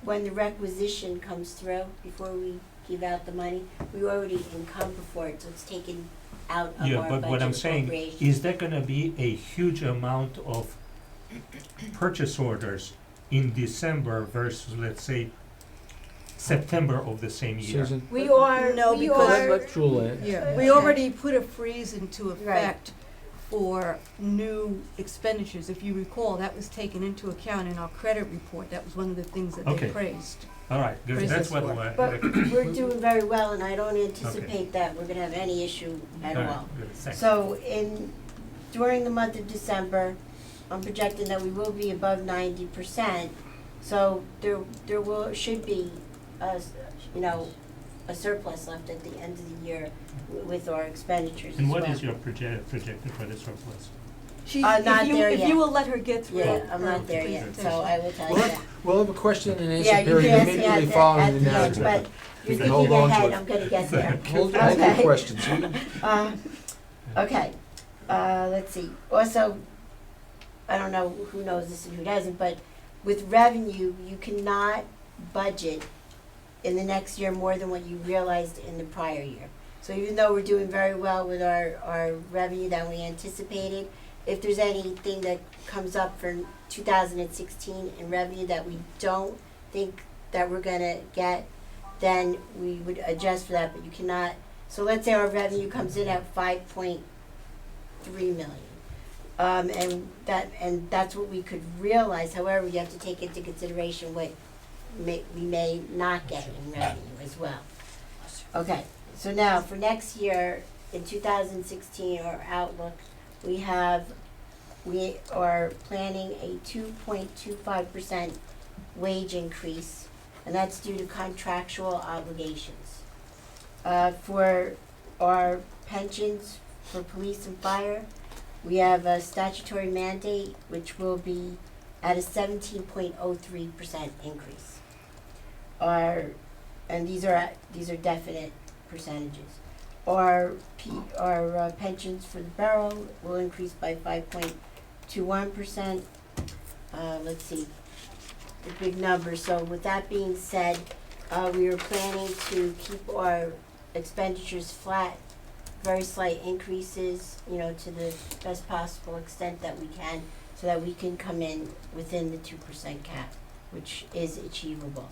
[SPEAKER 11] the requisition comes through, before we give out the money, we already encumber for it, so it's taken out of
[SPEAKER 6] Yeah,
[SPEAKER 11] our
[SPEAKER 6] but what I'm
[SPEAKER 11] budget
[SPEAKER 6] saying,
[SPEAKER 11] appropriation.
[SPEAKER 6] is there gonna be a huge amount of purchase orders in December versus, let's say, September of the same year?
[SPEAKER 1] Susan?
[SPEAKER 8] We are,
[SPEAKER 11] No,
[SPEAKER 8] we
[SPEAKER 11] because-
[SPEAKER 8] are,
[SPEAKER 1] Let Jewel
[SPEAKER 8] yeah, we already put a freeze into
[SPEAKER 11] Right.
[SPEAKER 8] effect for new expenditures. If you recall, that was taken into account in our credit report. That was one of the things that
[SPEAKER 6] Okay.
[SPEAKER 8] they praised.
[SPEAKER 6] All right, good,
[SPEAKER 8] Praise
[SPEAKER 6] that's
[SPEAKER 8] the
[SPEAKER 6] what,
[SPEAKER 8] Lord.
[SPEAKER 11] But we're doing very well, and I don't anticipate that we're gonna have any issue at
[SPEAKER 6] all right,
[SPEAKER 11] all.
[SPEAKER 6] good, thanks.
[SPEAKER 11] So during the month of December, I'm projecting that we will be above 90%. So should be a surplus left at the end of the year with our expenditures as
[SPEAKER 6] And
[SPEAKER 11] well.
[SPEAKER 6] what is your projected for the surplus?
[SPEAKER 11] Not there
[SPEAKER 8] If
[SPEAKER 11] yet.
[SPEAKER 8] you will let her get through.
[SPEAKER 11] Yeah, I'm
[SPEAKER 8] her
[SPEAKER 11] not there yet, so
[SPEAKER 8] presentation.
[SPEAKER 11] I will tell you
[SPEAKER 1] We'll
[SPEAKER 11] that.
[SPEAKER 1] we'll have a question and answer
[SPEAKER 11] Yeah, you
[SPEAKER 1] period
[SPEAKER 11] can ask me
[SPEAKER 1] immediately
[SPEAKER 11] at
[SPEAKER 1] following the
[SPEAKER 11] the end,
[SPEAKER 1] narrative.
[SPEAKER 11] but
[SPEAKER 1] We
[SPEAKER 11] you're
[SPEAKER 1] can hold
[SPEAKER 11] thinking
[SPEAKER 1] on to
[SPEAKER 11] ahead,
[SPEAKER 1] it.
[SPEAKER 11] I'm gonna get there.
[SPEAKER 1] Hold your
[SPEAKER 11] Okay.
[SPEAKER 1] questions, Susan.
[SPEAKER 11] Okay, let's see, also, I don't know who knows this and who doesn't, but with revenue, you cannot budget in the next year more than what you realized in the prior year. So even though we're doing very well with our revenue that we anticipated, if there's anything that comes up for 2016 in revenue that we don't think that we're gonna get, then we would adjust for that, but you cannot, so let's say our revenue comes in at 5.3 million. And that's what we could realize, however, you have to take into consideration what we may not get in revenue as well. Okay, so now for next year, in 2016, our outlook, we are planning a 2.25% wage increase, and that's due to contractual obligations. For our pensions for police and fire, we have a statutory mandate, which will be at a 17.03% increase. And these are definite percentages. Our pensions for the borough will increase by 5.21%. Let's see, the big numbers. So with that being said, we are planning to keep our expenditures flat, very slight increases, to the best possible extent that we can, so that we can come in within the 2% cap, which is achievable.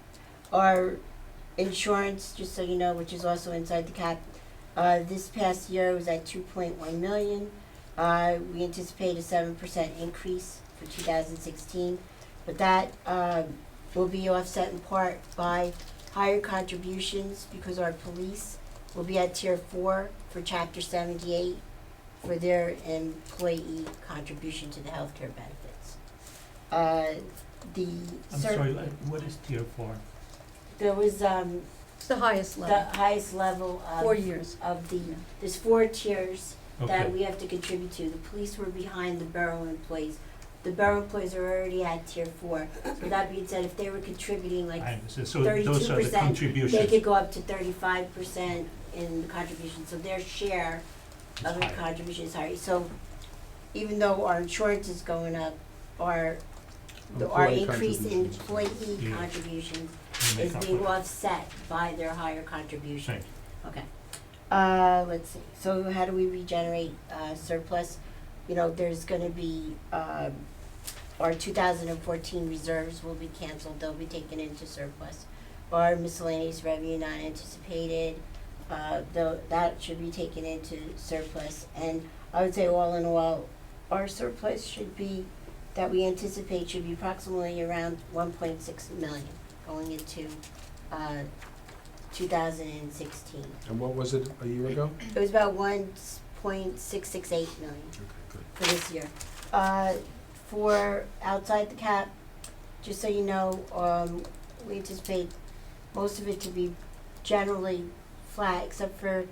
[SPEAKER 11] Our insurance, just so you know, which is also inside the cap, this past year was at 2.1 million. We anticipate a 7% increase for 2016, but that will be offset in part by higher contributions because our police will be at tier 4 for chapter 78 for their employee contribution to the healthcare benefits.
[SPEAKER 6] I'm sorry, what is tier 4?
[SPEAKER 11] There was
[SPEAKER 8] It's the highest
[SPEAKER 11] the
[SPEAKER 8] level,
[SPEAKER 11] highest level
[SPEAKER 8] 4 years.
[SPEAKER 11] of there's 4 tiers that
[SPEAKER 6] Okay,
[SPEAKER 11] we have to contribute to. The police were behind the borough employees. The borough employees are already at tier 4. So that being said, if they were contributing like
[SPEAKER 6] I understand, so those are the
[SPEAKER 11] 32%,
[SPEAKER 6] contributions.
[SPEAKER 11] they could go up to 35% in the contribution, so their share
[SPEAKER 6] It's
[SPEAKER 11] of the
[SPEAKER 6] higher.
[SPEAKER 11] contribution is higher. So even though our insurance is going up, our
[SPEAKER 1] Employee
[SPEAKER 11] increase in
[SPEAKER 1] contributions.
[SPEAKER 11] employee
[SPEAKER 6] Yeah.
[SPEAKER 11] contributions
[SPEAKER 6] You make
[SPEAKER 11] is
[SPEAKER 6] up
[SPEAKER 11] being
[SPEAKER 6] for it.
[SPEAKER 11] offset by their higher contribution.
[SPEAKER 6] Thank you.
[SPEAKER 11] Okay. Let's see, so how do we regenerate surplus? There's gonna be, our 2014 reserves will be canceled, they'll be taken into surplus. Our miscellaneous revenue not anticipated, that should be taken into surplus. And I would say all in all, our surplus that we anticipate should be approximately around 1.6 million going into 2016.
[SPEAKER 1] And what was it a year ago?
[SPEAKER 11] It was about 1.668 million for this year. For outside the cap, just so you know, we anticipate most of it to be generally flat, except for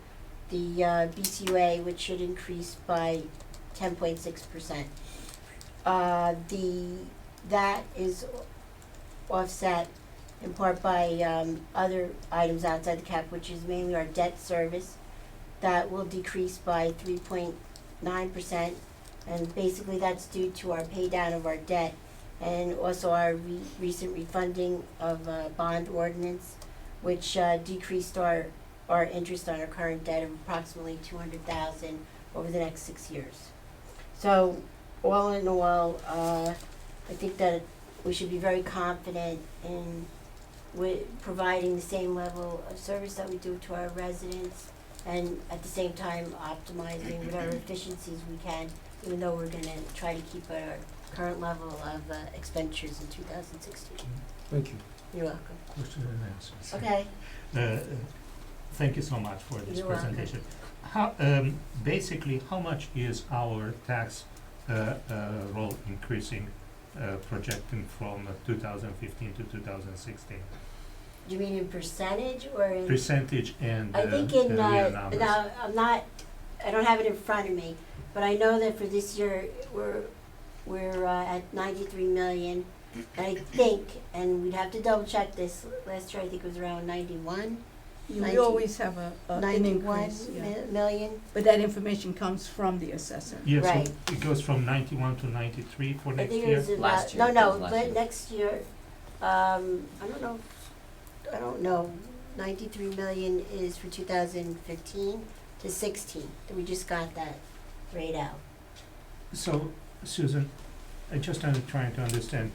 [SPEAKER 11] the BCUA, which should increase by 10.6%. That is offset in part by other items outside the cap, which is mainly our debt service. That will decrease by 3.9%, and basically that's due to our pay down of our debt and also our recent refunding of bond ordinance, which decreased our interest on our current debt of approximately $200,000 over the next 6 years. So all in all, I think that we should be very confident in providing the same level of service that we do to our residents, and at the same time optimizing whatever efficiencies we can, even though we're gonna try to keep our current level of expenditures in 2016.
[SPEAKER 1] Thank you.
[SPEAKER 11] You're welcome.
[SPEAKER 6] Question and answers.
[SPEAKER 11] Okay.
[SPEAKER 6] Thank you so much for this
[SPEAKER 11] You're welcome.
[SPEAKER 6] presentation. Basically, how much is our tax roll increasing, projecting from 2015 to 2016?
[SPEAKER 11] Do you mean in percentage or in?
[SPEAKER 6] Percentage and
[SPEAKER 11] I think
[SPEAKER 6] real
[SPEAKER 11] in,
[SPEAKER 6] numbers.
[SPEAKER 11] now, I don't have it in front of me, but I know that for this year, we're at 93 million. And I think, and we'd have to double check this, last year I think it was around 91.
[SPEAKER 8] We
[SPEAKER 11] 90
[SPEAKER 8] always have an
[SPEAKER 11] 91
[SPEAKER 8] increase, yeah.
[SPEAKER 11] million.
[SPEAKER 8] But that information comes from the assessor.
[SPEAKER 6] Yeah,
[SPEAKER 11] Right.
[SPEAKER 6] so it goes from 91 to 93 for
[SPEAKER 11] I
[SPEAKER 6] next
[SPEAKER 11] think it
[SPEAKER 6] year?
[SPEAKER 11] was about,
[SPEAKER 10] Last year,
[SPEAKER 11] no,
[SPEAKER 10] it was last year.
[SPEAKER 11] next year, I don't know 93 million is for 2015 to 16. We just got that rate out.
[SPEAKER 6] So, Susan, I just am trying to understand,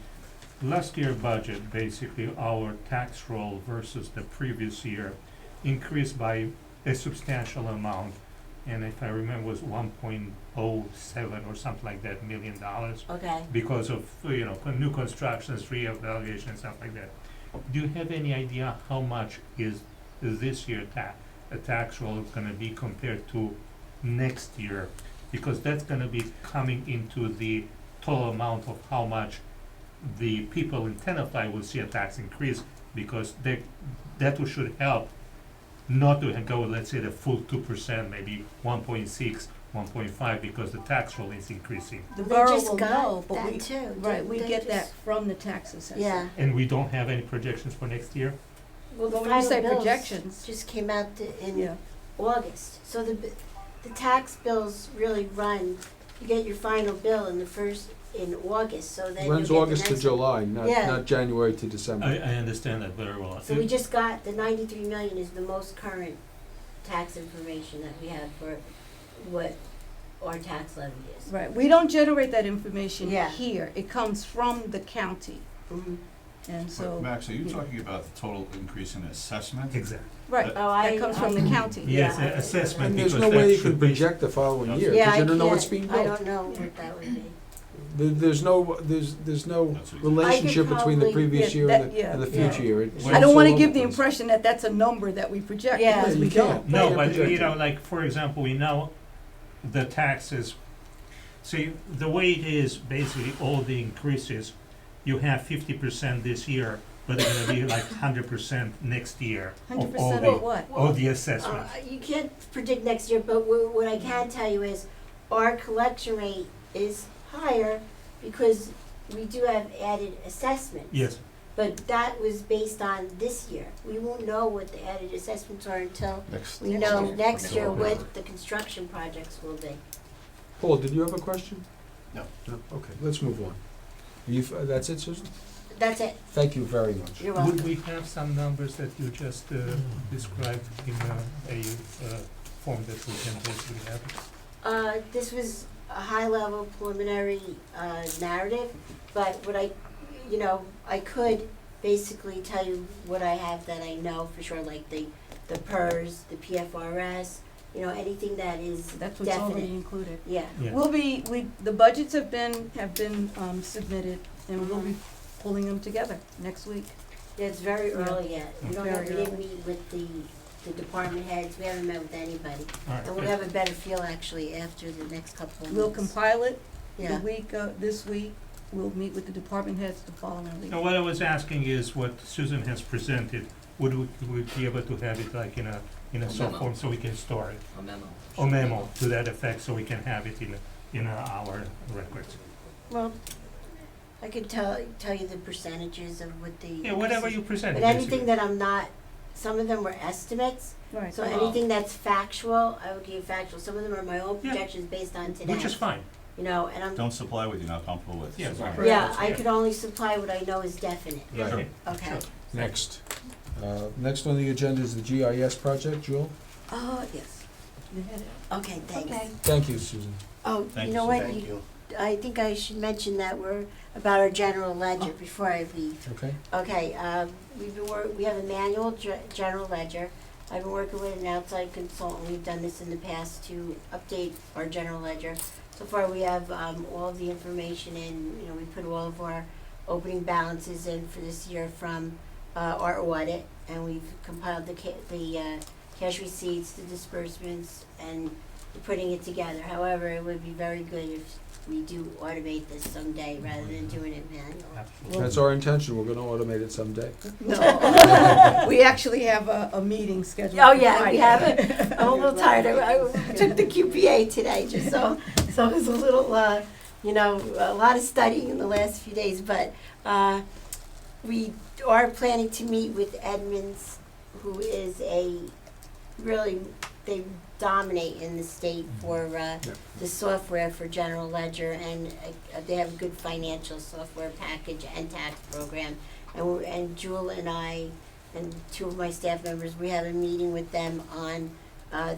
[SPEAKER 6] last year budget, basically, our tax roll versus the previous year increased by a substantial amount, and if I remember, was 1.07 or something like that $1 million,
[SPEAKER 11] Okay.
[SPEAKER 6] because of, new constructions, reevaluation and stuff like that. Do you have any idea how much is this year tax roll gonna be compared to next year? Because that's gonna be coming into the total amount of how much the people in Tenafly will see a tax increase, because that should help not to go, let's say, the full 2%, maybe 1.6, 1.5, because the tax roll is increasing.
[SPEAKER 8] The
[SPEAKER 11] They
[SPEAKER 8] borough
[SPEAKER 11] just
[SPEAKER 8] will
[SPEAKER 11] got
[SPEAKER 8] know, but
[SPEAKER 11] that
[SPEAKER 8] we,
[SPEAKER 11] too.
[SPEAKER 8] right, we
[SPEAKER 11] They
[SPEAKER 8] get that
[SPEAKER 11] just-
[SPEAKER 8] from the tax assessor.
[SPEAKER 11] Yeah.
[SPEAKER 6] And we don't have any projections for next year?
[SPEAKER 11] Well, the
[SPEAKER 8] But when you say
[SPEAKER 11] final bills
[SPEAKER 8] projections,
[SPEAKER 11] just came out in
[SPEAKER 8] yeah,
[SPEAKER 11] August. So the tax bills really run, you get your final bill in August, so then you
[SPEAKER 1] Runs
[SPEAKER 11] get the
[SPEAKER 1] August to
[SPEAKER 11] next one.
[SPEAKER 1] July,
[SPEAKER 11] Yeah.
[SPEAKER 1] not January to December.
[SPEAKER 6] I understand that very well.
[SPEAKER 11] So we just got, the 93 million is the most current tax information that we have for what our tax levy is.
[SPEAKER 8] right. We don't generate that information
[SPEAKER 11] Yeah.
[SPEAKER 8] here. It comes from the county,
[SPEAKER 11] Mhm.
[SPEAKER 8] and so.
[SPEAKER 4] Max, are you
[SPEAKER 8] yeah.
[SPEAKER 4] talking about the total increase in assessment?
[SPEAKER 6] Exactly.
[SPEAKER 8] Right,
[SPEAKER 11] Oh,
[SPEAKER 8] that comes from the county.
[SPEAKER 6] Yes,
[SPEAKER 11] Yeah.
[SPEAKER 6] assessment,
[SPEAKER 1] And there's
[SPEAKER 6] because
[SPEAKER 1] no way
[SPEAKER 6] that
[SPEAKER 1] you can
[SPEAKER 6] should be.
[SPEAKER 1] project the following year,
[SPEAKER 11] Yeah,
[SPEAKER 1] because
[SPEAKER 11] I
[SPEAKER 1] you don't know what's
[SPEAKER 11] can't,
[SPEAKER 1] being
[SPEAKER 11] I
[SPEAKER 1] built.
[SPEAKER 11] don't know what that would be.
[SPEAKER 1] There's no
[SPEAKER 4] That's what you-
[SPEAKER 1] relationship between the
[SPEAKER 11] probably-
[SPEAKER 1] previous
[SPEAKER 8] yeah,
[SPEAKER 1] year
[SPEAKER 8] that-
[SPEAKER 1] and
[SPEAKER 8] yeah,
[SPEAKER 1] the
[SPEAKER 11] yeah.
[SPEAKER 1] future year. It's
[SPEAKER 8] I don't
[SPEAKER 1] all
[SPEAKER 8] wanna
[SPEAKER 1] over
[SPEAKER 8] give the
[SPEAKER 1] place.
[SPEAKER 8] impression that that's a number that we project,
[SPEAKER 11] Yeah.
[SPEAKER 8] because
[SPEAKER 1] Yeah,
[SPEAKER 8] we
[SPEAKER 1] you
[SPEAKER 8] don't.
[SPEAKER 1] can't.
[SPEAKER 6] No,
[SPEAKER 1] Can't
[SPEAKER 6] but
[SPEAKER 1] project it.
[SPEAKER 6] like, for example, we know the taxes, see, the way it is, basically, all the increases, you have 50% this year, but they're gonna be like 100% next year of all
[SPEAKER 8] 100%
[SPEAKER 6] the,
[SPEAKER 8] of what?
[SPEAKER 6] all the assessment.
[SPEAKER 11] You can't predict next year, but what I can tell you is our collection rate is higher because we do have added assessments.
[SPEAKER 6] Yes,
[SPEAKER 11] But that was based on this year. We won't know what the added assessments are until
[SPEAKER 9] Next.
[SPEAKER 11] we know next year what the construction projects will be.
[SPEAKER 1] Paul, did you have a question?
[SPEAKER 5] No.
[SPEAKER 1] No, okay, let's move on. That's it, Susan?
[SPEAKER 11] That's it.
[SPEAKER 1] Thank you very much.
[SPEAKER 11] You're
[SPEAKER 6] would
[SPEAKER 11] welcome.
[SPEAKER 6] we have some numbers that you just described in a form that we can basically have?
[SPEAKER 11] This was a high-level preliminary narrative, but what I could basically tell you what I have that I know for sure, like the PERS, the PFRS, anything that is
[SPEAKER 8] That's what's already
[SPEAKER 11] definite.
[SPEAKER 8] included.
[SPEAKER 11] Yeah.
[SPEAKER 6] Yeah.
[SPEAKER 8] The budgets have been submitted, and we'll be pulling them together next week.
[SPEAKER 11] Yeah, it's very
[SPEAKER 8] Yeah.
[SPEAKER 11] early yet. We
[SPEAKER 8] Very
[SPEAKER 11] didn't
[SPEAKER 8] early.
[SPEAKER 11] meet with the department heads, we haven't met with anybody.
[SPEAKER 6] All right,
[SPEAKER 11] And we'll
[SPEAKER 6] good.
[SPEAKER 11] have a better feel actually after the next couple of
[SPEAKER 8] We'll
[SPEAKER 11] weeks.
[SPEAKER 8] compile it the
[SPEAKER 11] Yeah.
[SPEAKER 8] week, this week. We'll meet with the department heads the following week.
[SPEAKER 6] Now, what I was asking is what Susan has presented, would we be able to have it like in a soft
[SPEAKER 10] memo.
[SPEAKER 6] form so we can store it?
[SPEAKER 10] A memo.
[SPEAKER 6] Or memo to that effect, so we can have it in our records.
[SPEAKER 11] Well, I could tell you the percentages of what the.
[SPEAKER 6] Yeah, whatever you present.
[SPEAKER 11] But anything that I'm not, some of them were estimates,
[SPEAKER 8] Right.
[SPEAKER 11] so anything that's factual, I would give you factual. Some of them are my own
[SPEAKER 6] Yeah.
[SPEAKER 11] projections based on today.
[SPEAKER 6] Which is fine.
[SPEAKER 11] And I'm,
[SPEAKER 4] Don't supply what you're not comfortable with.
[SPEAKER 6] Yeah,
[SPEAKER 4] Susan.
[SPEAKER 6] right.
[SPEAKER 11] yeah, I
[SPEAKER 6] Yeah.
[SPEAKER 11] could only supply what I know is definite.
[SPEAKER 1] Right.
[SPEAKER 6] Okay.
[SPEAKER 11] Okay.
[SPEAKER 6] Sure.
[SPEAKER 1] Next. Next on the agenda is the GIS project. Jewel?
[SPEAKER 8] Yes. You had it.
[SPEAKER 11] Okay, thanks.
[SPEAKER 8] Okay.
[SPEAKER 1] Thank you, Susan.
[SPEAKER 11] Oh,
[SPEAKER 4] Thank
[SPEAKER 11] you
[SPEAKER 4] you,
[SPEAKER 11] know
[SPEAKER 4] Susan.
[SPEAKER 11] what? I think I should mention that we're about our general ledger before I leave.
[SPEAKER 1] Okay?
[SPEAKER 11] Okay, we have a manual general ledger. I've been working with an outside consultant, we've done this in the past to update our general ledger. So far, we have, all of the information in, we put all of our opening balances in for this year from, our audit, and we've compiled the cash receipts, the disbursements, and we're putting it together. However, it would be very good if we do automate this someday rather than doing it manually.
[SPEAKER 6] Absolutely.
[SPEAKER 1] That's our intention. We're gonna automate it someday.
[SPEAKER 8] No. We actually have a meeting scheduled.
[SPEAKER 11] Oh,
[SPEAKER 8] for
[SPEAKER 11] yeah, we
[SPEAKER 8] Friday.
[SPEAKER 11] have it. I'm a little tired. I took the QPA today, just so it was a little, a lot of studying in the last few days. But we are planning to meet with Edmonds, who is they dominate in the state for the software for general ledger, and they have a good financial software package and tax program. And Jewel and I and two of my staff members, we have a meeting with them on,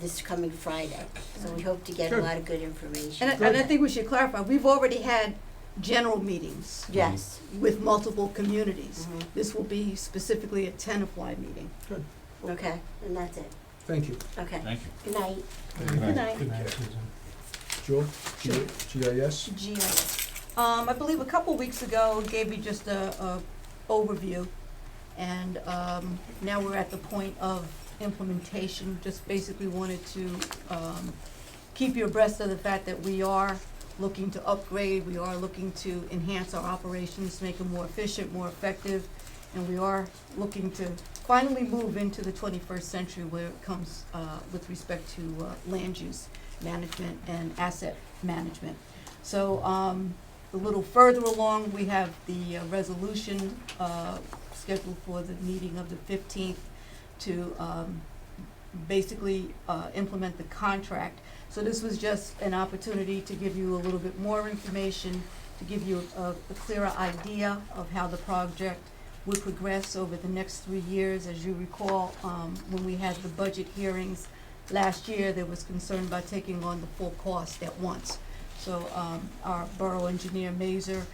[SPEAKER 11] this coming Friday. So we hope to get a
[SPEAKER 1] Good.
[SPEAKER 11] lot of good information.
[SPEAKER 8] And I think we should clarify, we've already had general meetings
[SPEAKER 11] Yes.
[SPEAKER 8] with multiple communities.
[SPEAKER 11] Mhm.
[SPEAKER 8] This will be specifically a Tenafly meeting.
[SPEAKER 11] Okay, and that's it.
[SPEAKER 1] Thank you.
[SPEAKER 11] Okay.
[SPEAKER 4] Thank you.
[SPEAKER 11] Good night.
[SPEAKER 8] Good night.
[SPEAKER 6] Good night, Susan.
[SPEAKER 1] Joel,
[SPEAKER 8] Sure.
[SPEAKER 1] GIS?
[SPEAKER 8] GIS. I believe a couple weeks ago gave you just a overview, and now we're at the point of implementation. Just basically wanted to keep you abreast of the fact that we are looking to upgrade, we are looking to enhance our operations, make them more efficient, more effective, and we are looking to finally move into the 21st century where it comes with respect to land use management and asset management. So a little further along, we have the resolution scheduled for the meeting of the 15th to basically implement the contract. So this was just an opportunity to give you a little bit more information, to give you a clearer idea of how the project would progress over the next 3 years. As you recall, when we had the budget hearings last year, there was concern about taking on the full cost at once. So our borough engineer, Mazer,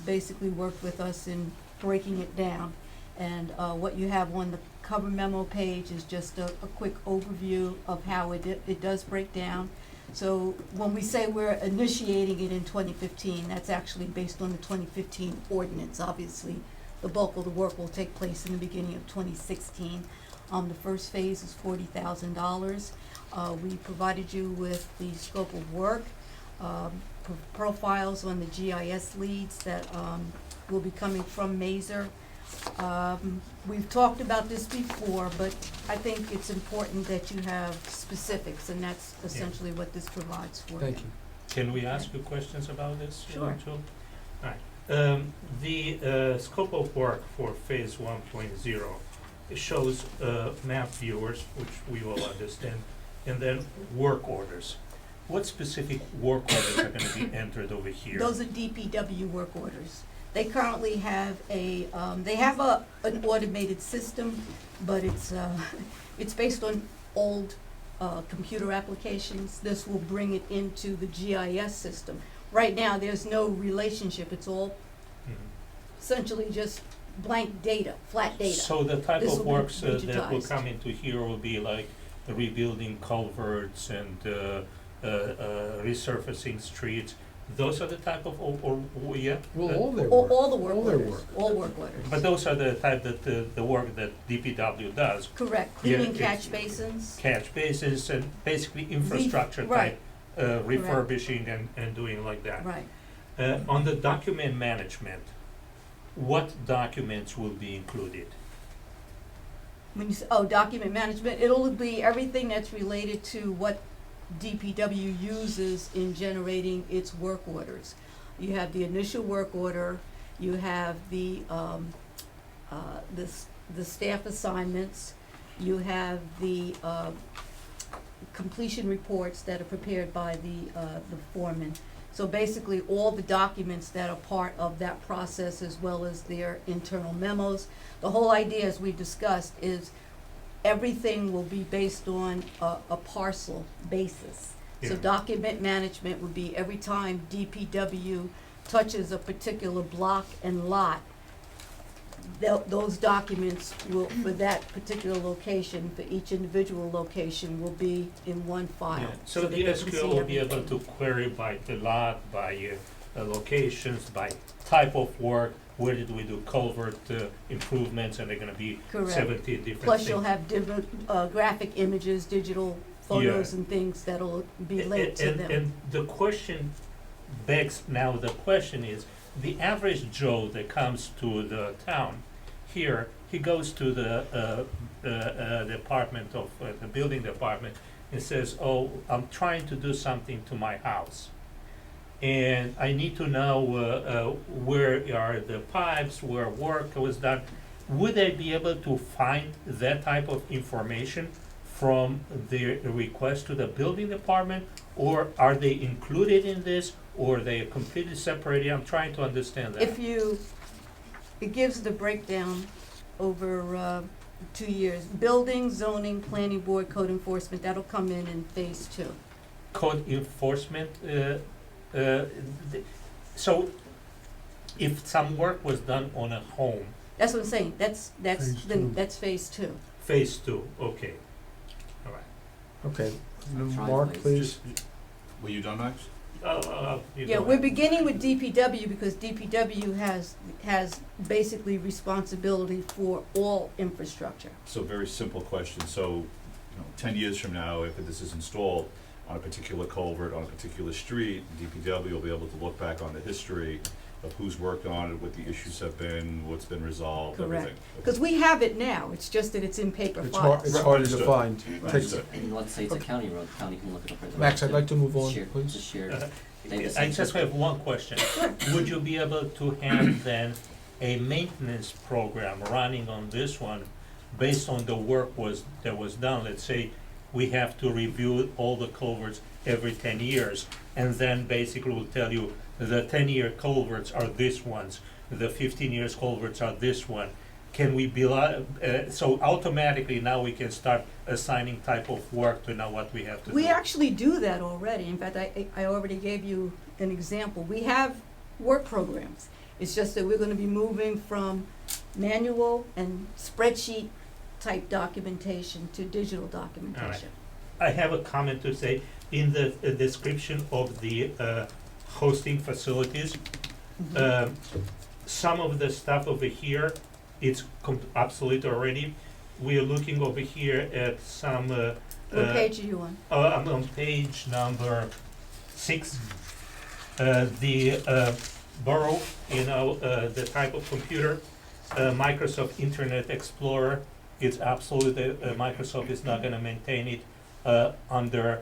[SPEAKER 8] basically worked with us in breaking it down. And what you have on the cover memo page is just a quick overview of how it does break down. So when we say we're initiating it in 2015, that's actually based on the 2015 ordinance. Obviously, the bulk of the work will take place in the beginning of 2016. The first phase is $40,000. We provided you with the scope of work, profiles on the GIS leads that will be coming from Mazer. We've talked about this before, but I think it's important that you have specifics, and that's essentially what this provides for.
[SPEAKER 1] Thank you.
[SPEAKER 6] Can we ask you questions about this?
[SPEAKER 8] Sure.
[SPEAKER 6] Joe? Alright, the scope of work for phase 1.0, it shows map viewers, which we all understand, and then work orders. What specific work orders are gonna be entered over here?
[SPEAKER 8] Those are DPW work orders. They currently have an automated system, but it's based on old computer applications. This will bring it into the GIS system. Right now, there's no relationship. It's all
[SPEAKER 6] Mhm.
[SPEAKER 8] essentially just blank data, flat data.
[SPEAKER 6] So the type
[SPEAKER 8] This
[SPEAKER 6] of
[SPEAKER 8] will be
[SPEAKER 6] works that will
[SPEAKER 8] digitized.
[SPEAKER 6] come into here will be like rebuilding culverts and resurfacing streets. Those are the type of, yeah?
[SPEAKER 1] Well, all their work.
[SPEAKER 8] All the work
[SPEAKER 1] All their
[SPEAKER 8] orders,
[SPEAKER 1] work.
[SPEAKER 8] all work orders.
[SPEAKER 6] But those are the type that the work that DPW does,
[SPEAKER 8] Correct,
[SPEAKER 6] Yeah,
[SPEAKER 8] cleaning
[SPEAKER 6] it's-
[SPEAKER 8] catch basins.
[SPEAKER 6] catch basins and basically infrastructure
[SPEAKER 8] right.
[SPEAKER 6] type, refurbishing and doing like that.
[SPEAKER 8] Right.
[SPEAKER 6] On the document management, what documents will be included?
[SPEAKER 8] When you say, document management, it'll be everything that's related to what DPW uses in generating its work orders. You have the initial work order, you have the staff assignments, you have the completion reports that are prepared by the foreman. So basically, all the documents that are part of that process, as well as their internal memos. The whole idea, as we discussed, is everything will be based on a parcel basis. So
[SPEAKER 6] Yeah.
[SPEAKER 8] document management would be every time DPW touches a particular block and lot, those documents will, for that particular location, for each individual location, will be in one file.
[SPEAKER 6] Yeah. So
[SPEAKER 8] that
[SPEAKER 6] the
[SPEAKER 8] they can see
[SPEAKER 6] SQL will be able
[SPEAKER 8] everything.
[SPEAKER 6] to query by the lot, by locations, by type of work, where did we do culvert improvements, and they're gonna be
[SPEAKER 8] Correct.
[SPEAKER 6] 70 different
[SPEAKER 8] Plus,
[SPEAKER 6] things.
[SPEAKER 8] you'll have different graphic images, digital photos and things that'll be linked to them.
[SPEAKER 6] And the question begs, now the question is, the average Joe that comes to the town here, he goes to the department of, the building department, and says, oh, I'm trying to do something to my house. And I need to know where are the pipes, where work was done. Would I be able to find that type of information from the request to the building department? Or are they included in this, or are they completely separated? I'm trying to understand that.
[SPEAKER 8] It gives the breakdown over 2 years. Building, zoning, planning board, code enforcement, that'll come in phase 2.
[SPEAKER 6] Code enforcement, so if some work was done on a home,
[SPEAKER 8] That's what I'm saying, that's,
[SPEAKER 7] Phase 2.
[SPEAKER 8] that's phase 2.
[SPEAKER 6] phase 2, okay. All right.
[SPEAKER 1] Okay,
[SPEAKER 10] Try
[SPEAKER 1] Mark,
[SPEAKER 10] please.
[SPEAKER 1] please.
[SPEAKER 4] Were you done, Max?
[SPEAKER 6] You
[SPEAKER 8] Yeah,
[SPEAKER 6] go
[SPEAKER 8] we're
[SPEAKER 6] ahead.
[SPEAKER 8] beginning with DPW because DPW has basically responsibility for all infrastructure.
[SPEAKER 4] So very simple question, so, 10 years from now, if this is installed on a particular culvert, on a particular street, DPW will be able to look back on the history of who's worked on it, what the issues have been, what's been resolved,
[SPEAKER 8] Correct.
[SPEAKER 4] everything.
[SPEAKER 8] Because we have it now, it's just that it's in paper
[SPEAKER 1] It's hard,
[SPEAKER 8] files.
[SPEAKER 1] it's harder to
[SPEAKER 4] Understood.
[SPEAKER 1] find. Takes-
[SPEAKER 4] Understood.
[SPEAKER 10] And let's say it's a county road, the county can look it up right away.
[SPEAKER 1] Max, I'd like to move on,
[SPEAKER 10] Shared-
[SPEAKER 1] please.
[SPEAKER 10] It's a shared,
[SPEAKER 6] Uh,
[SPEAKER 10] they have the
[SPEAKER 6] I
[SPEAKER 10] same
[SPEAKER 6] just
[SPEAKER 10] system.
[SPEAKER 6] have one question. Would you be able to have then a maintenance program running on this one based on the work that was done? Let's say we have to review all the culverts every 10 years, and then basically we'll tell you the 10-year culverts are this ones, the 15 years culverts are this one. Can we be, so automatically now we can start assigning type of work to know what we have to do?
[SPEAKER 8] We actually do that already. In fact, I already gave you an example. We have work programs. It's just that we're gonna be moving from manual and spreadsheet type documentation to digital documentation.
[SPEAKER 6] I have a comment to say, in the description of the hosting facilities,
[SPEAKER 8] Mhm.
[SPEAKER 6] some of the stuff over here, it's obsolete already. We are looking over here at some,
[SPEAKER 8] What page are you on?
[SPEAKER 6] I'm on page number 6. The borough, the type of computer, Microsoft Internet Explorer, it's absolute, Microsoft is not gonna maintain it under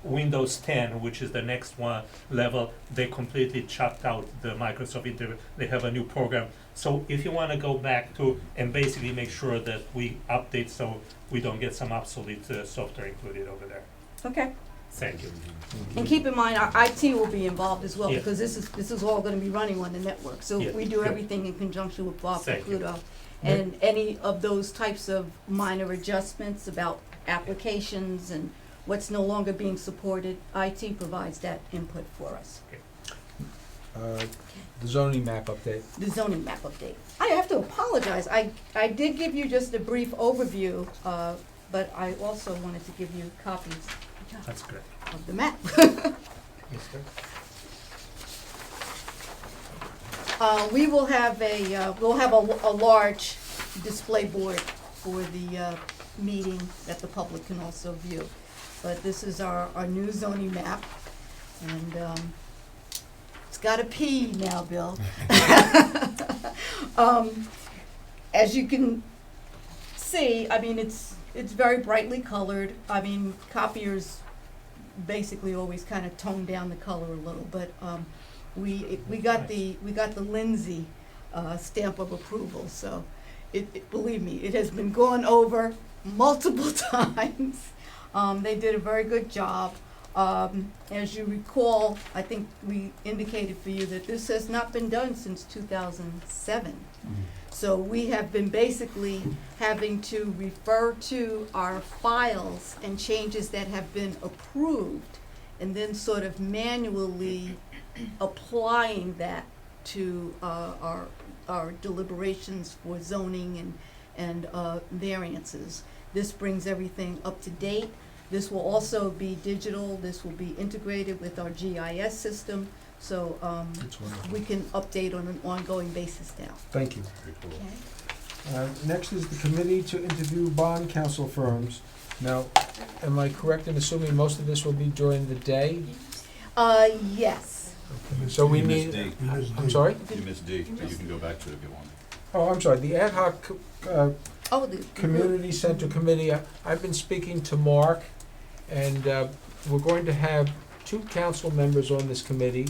[SPEAKER 6] Windows 10, which is the next one level. They completely chopped out the Microsoft Internet. They have a new program. So if you wanna go back to and basically make sure that we update so we don't get some obsolete software included over there.
[SPEAKER 8] Okay.
[SPEAKER 6] Thank you.
[SPEAKER 8] And keep in mind, our IT will be involved as well,
[SPEAKER 6] Yeah.
[SPEAKER 8] because this is all gonna be running on the network. So
[SPEAKER 6] Yeah,
[SPEAKER 8] we do
[SPEAKER 6] good.
[SPEAKER 8] everything in conjunction with Bob
[SPEAKER 6] Thank you.
[SPEAKER 8] Caputo. And any of those types of minor adjustments about applications and what's no longer being supported, IT provides that input for us.
[SPEAKER 1] The zoning map update.
[SPEAKER 8] The zoning map update. I have to apologize, I did give you just a brief overview, but I also wanted to give you copies
[SPEAKER 6] That's great.
[SPEAKER 8] of the map.
[SPEAKER 6] Mister?
[SPEAKER 8] We will have a large display board for the meeting that the public can also view. But this is our new zoning map, and it's got a P now, Bill. As you can see, I mean, it's very brightly colored. I mean, copiers basically always kind of tone down the color a little, but we got the Lindsay stamp of approval, so believe me, it has been gone over multiple times. They did a very good job. As you recall, I think we indicated for you that this has not been done since 2007. So we have been basically having to refer to our files and changes that have been approved, and then sort of manually applying that to our deliberations for zoning and variances. This brings everything up to date. This will also be digital. This will be integrated with our GIS system, so
[SPEAKER 1] That's wonderful.
[SPEAKER 8] we can update on an ongoing basis now.
[SPEAKER 1] Thank you.
[SPEAKER 4] Very cool.
[SPEAKER 8] Okay.
[SPEAKER 1] Next is the committee to interview bond counsel firms. Now, am I correct in assuming most of this will be during the day?
[SPEAKER 8] Yes.
[SPEAKER 1] So we
[SPEAKER 4] You missed
[SPEAKER 1] need,
[SPEAKER 4] D.
[SPEAKER 1] I'm sorry?
[SPEAKER 4] You missed D, but you can go back to it if you want.
[SPEAKER 1] Oh, I'm sorry, the ad hoc
[SPEAKER 8] Oh, the.
[SPEAKER 1] Community Center Committee, I've been speaking to Mark, and we're going to have 2 council members on this committee,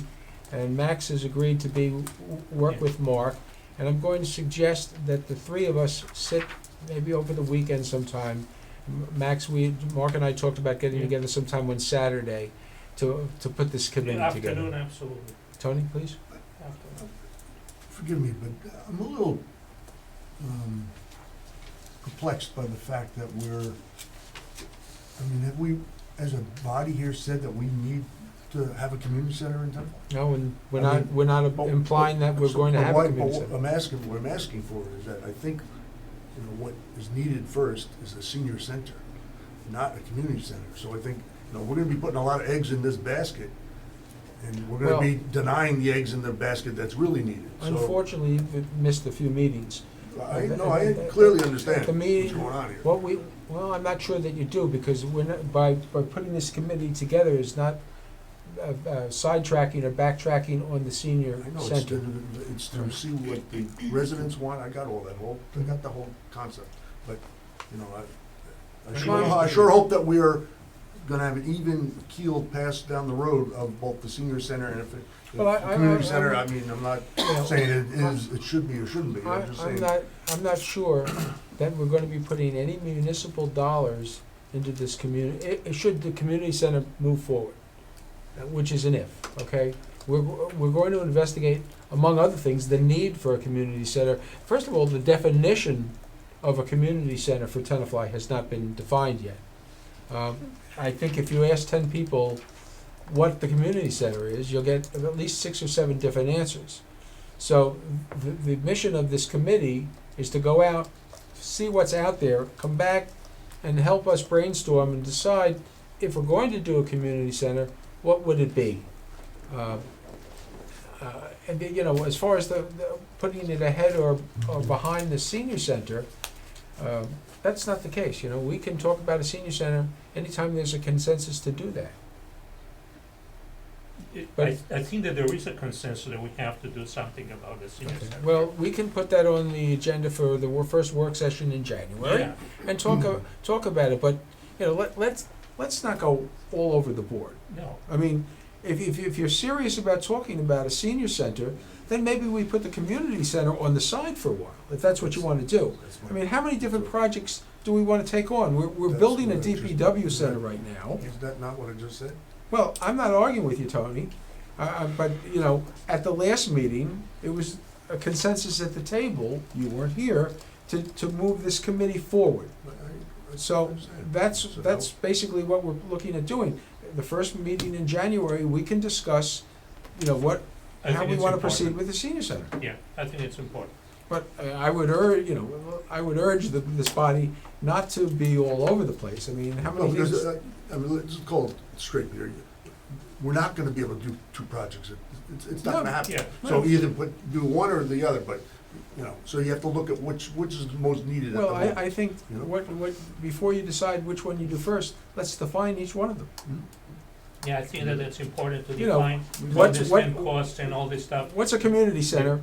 [SPEAKER 1] and Max has agreed to work
[SPEAKER 6] Yeah.
[SPEAKER 1] with Mark, and I'm going to suggest that the 3 of us sit maybe over the weekend sometime. Max, Mark and I talked about getting
[SPEAKER 6] Yeah.
[SPEAKER 1] together sometime on Saturday to put this committee
[SPEAKER 6] Afternoon,
[SPEAKER 1] together.
[SPEAKER 6] absolutely.
[SPEAKER 1] Tony, please?
[SPEAKER 6] Afternoon.
[SPEAKER 7] Forgive me, but I'm a little perplexed by the fact that have we, as a body here, said that we need to have a community center in town?
[SPEAKER 1] No, and
[SPEAKER 7] I mean,
[SPEAKER 1] we're not
[SPEAKER 7] But-
[SPEAKER 1] implying that we're
[SPEAKER 7] so-
[SPEAKER 1] going to
[SPEAKER 7] but
[SPEAKER 1] have
[SPEAKER 7] why-
[SPEAKER 1] a community
[SPEAKER 7] but
[SPEAKER 1] center.
[SPEAKER 7] what I'm asking for is that I think, what is needed first is a senior center, not a community center. So I think, we're gonna be putting a lot of eggs in this basket, and we're
[SPEAKER 1] Well-
[SPEAKER 7] gonna be denying the eggs in the basket that's really needed. So
[SPEAKER 1] Unfortunately, you've missed a few meetings.
[SPEAKER 7] I clearly understand
[SPEAKER 1] The
[SPEAKER 7] what's
[SPEAKER 1] meeting-
[SPEAKER 7] going on here.
[SPEAKER 1] Well, I'm not sure that you do, because we're not, by putting this committee together is not sidetracking or backtracking on the senior
[SPEAKER 7] I know,
[SPEAKER 1] center.
[SPEAKER 7] it's to see what the residents want, I got the whole concept, but, I sure hope that we are gonna have an even keel pass down the road of both the senior center and if the
[SPEAKER 1] Well,
[SPEAKER 7] community center, I'm not
[SPEAKER 1] You know,
[SPEAKER 7] saying it should be or shouldn't be, I'm just saying.
[SPEAKER 1] I'm not sure that we're gonna be putting any municipal dollars into this community, should the community center move forward, which is an if, okay? We're going to investigate, among other things, the need for a community center. First of all, the definition of a community center for Tenafly has not been defined yet. I think if you ask 10 people what the community center is, you'll get at least 6 or 7 different answers. So the mission of this committee is to go out, see what's out there, come back and help us brainstorm and decide if we're going to do a community center, what would it be? And as far as the putting it ahead or behind the senior center, that's not the case. We can talk about a senior center anytime there's a consensus to do that.
[SPEAKER 6] I think that there is a consensus that we have to do something about the senior center.
[SPEAKER 1] Well, we can put that on the agenda for the first work session in January
[SPEAKER 6] Yeah,
[SPEAKER 1] and talk about it. But let's not go all over the board.
[SPEAKER 6] no,
[SPEAKER 1] I mean, if you're serious about talking about a senior center, then maybe we put the community center on the side for a while, if that's what you want to do. I mean, how many different projects do we want to take on? We're
[SPEAKER 7] That's
[SPEAKER 1] building a
[SPEAKER 7] what I just-
[SPEAKER 1] DPW center right now.
[SPEAKER 7] Is that not what I just said?
[SPEAKER 1] Well, I'm not arguing with you, Tony, but, at the last meeting, it was a consensus at the table, you weren't here, to move this committee forward. So that's basically what we're looking at doing. The first meeting in January, we can discuss,
[SPEAKER 6] I
[SPEAKER 1] how
[SPEAKER 6] think
[SPEAKER 1] we
[SPEAKER 6] it's
[SPEAKER 1] want to proceed
[SPEAKER 6] important.
[SPEAKER 1] with the senior center.
[SPEAKER 6] Yeah, I think it's important.
[SPEAKER 1] But I would urge this body not to be all over the place. I mean, how
[SPEAKER 7] No,
[SPEAKER 1] many
[SPEAKER 7] because,
[SPEAKER 1] things?
[SPEAKER 7] let's just call it straight, Peter. We're not gonna be able to do 2 projects. It's not gonna happen.
[SPEAKER 6] Yeah,
[SPEAKER 7] So either do one or the other, but, so you have to look at which is the most needed at the
[SPEAKER 1] Well,
[SPEAKER 7] moment.
[SPEAKER 1] I think,
[SPEAKER 7] you know?
[SPEAKER 1] what, before you decide which one you do first, let's define each one of them.
[SPEAKER 6] yeah, I think that it's important to
[SPEAKER 1] You know,
[SPEAKER 6] define, to
[SPEAKER 1] what's-
[SPEAKER 6] understand
[SPEAKER 1] what-
[SPEAKER 6] cost and all this stuff.
[SPEAKER 1] What's a community center,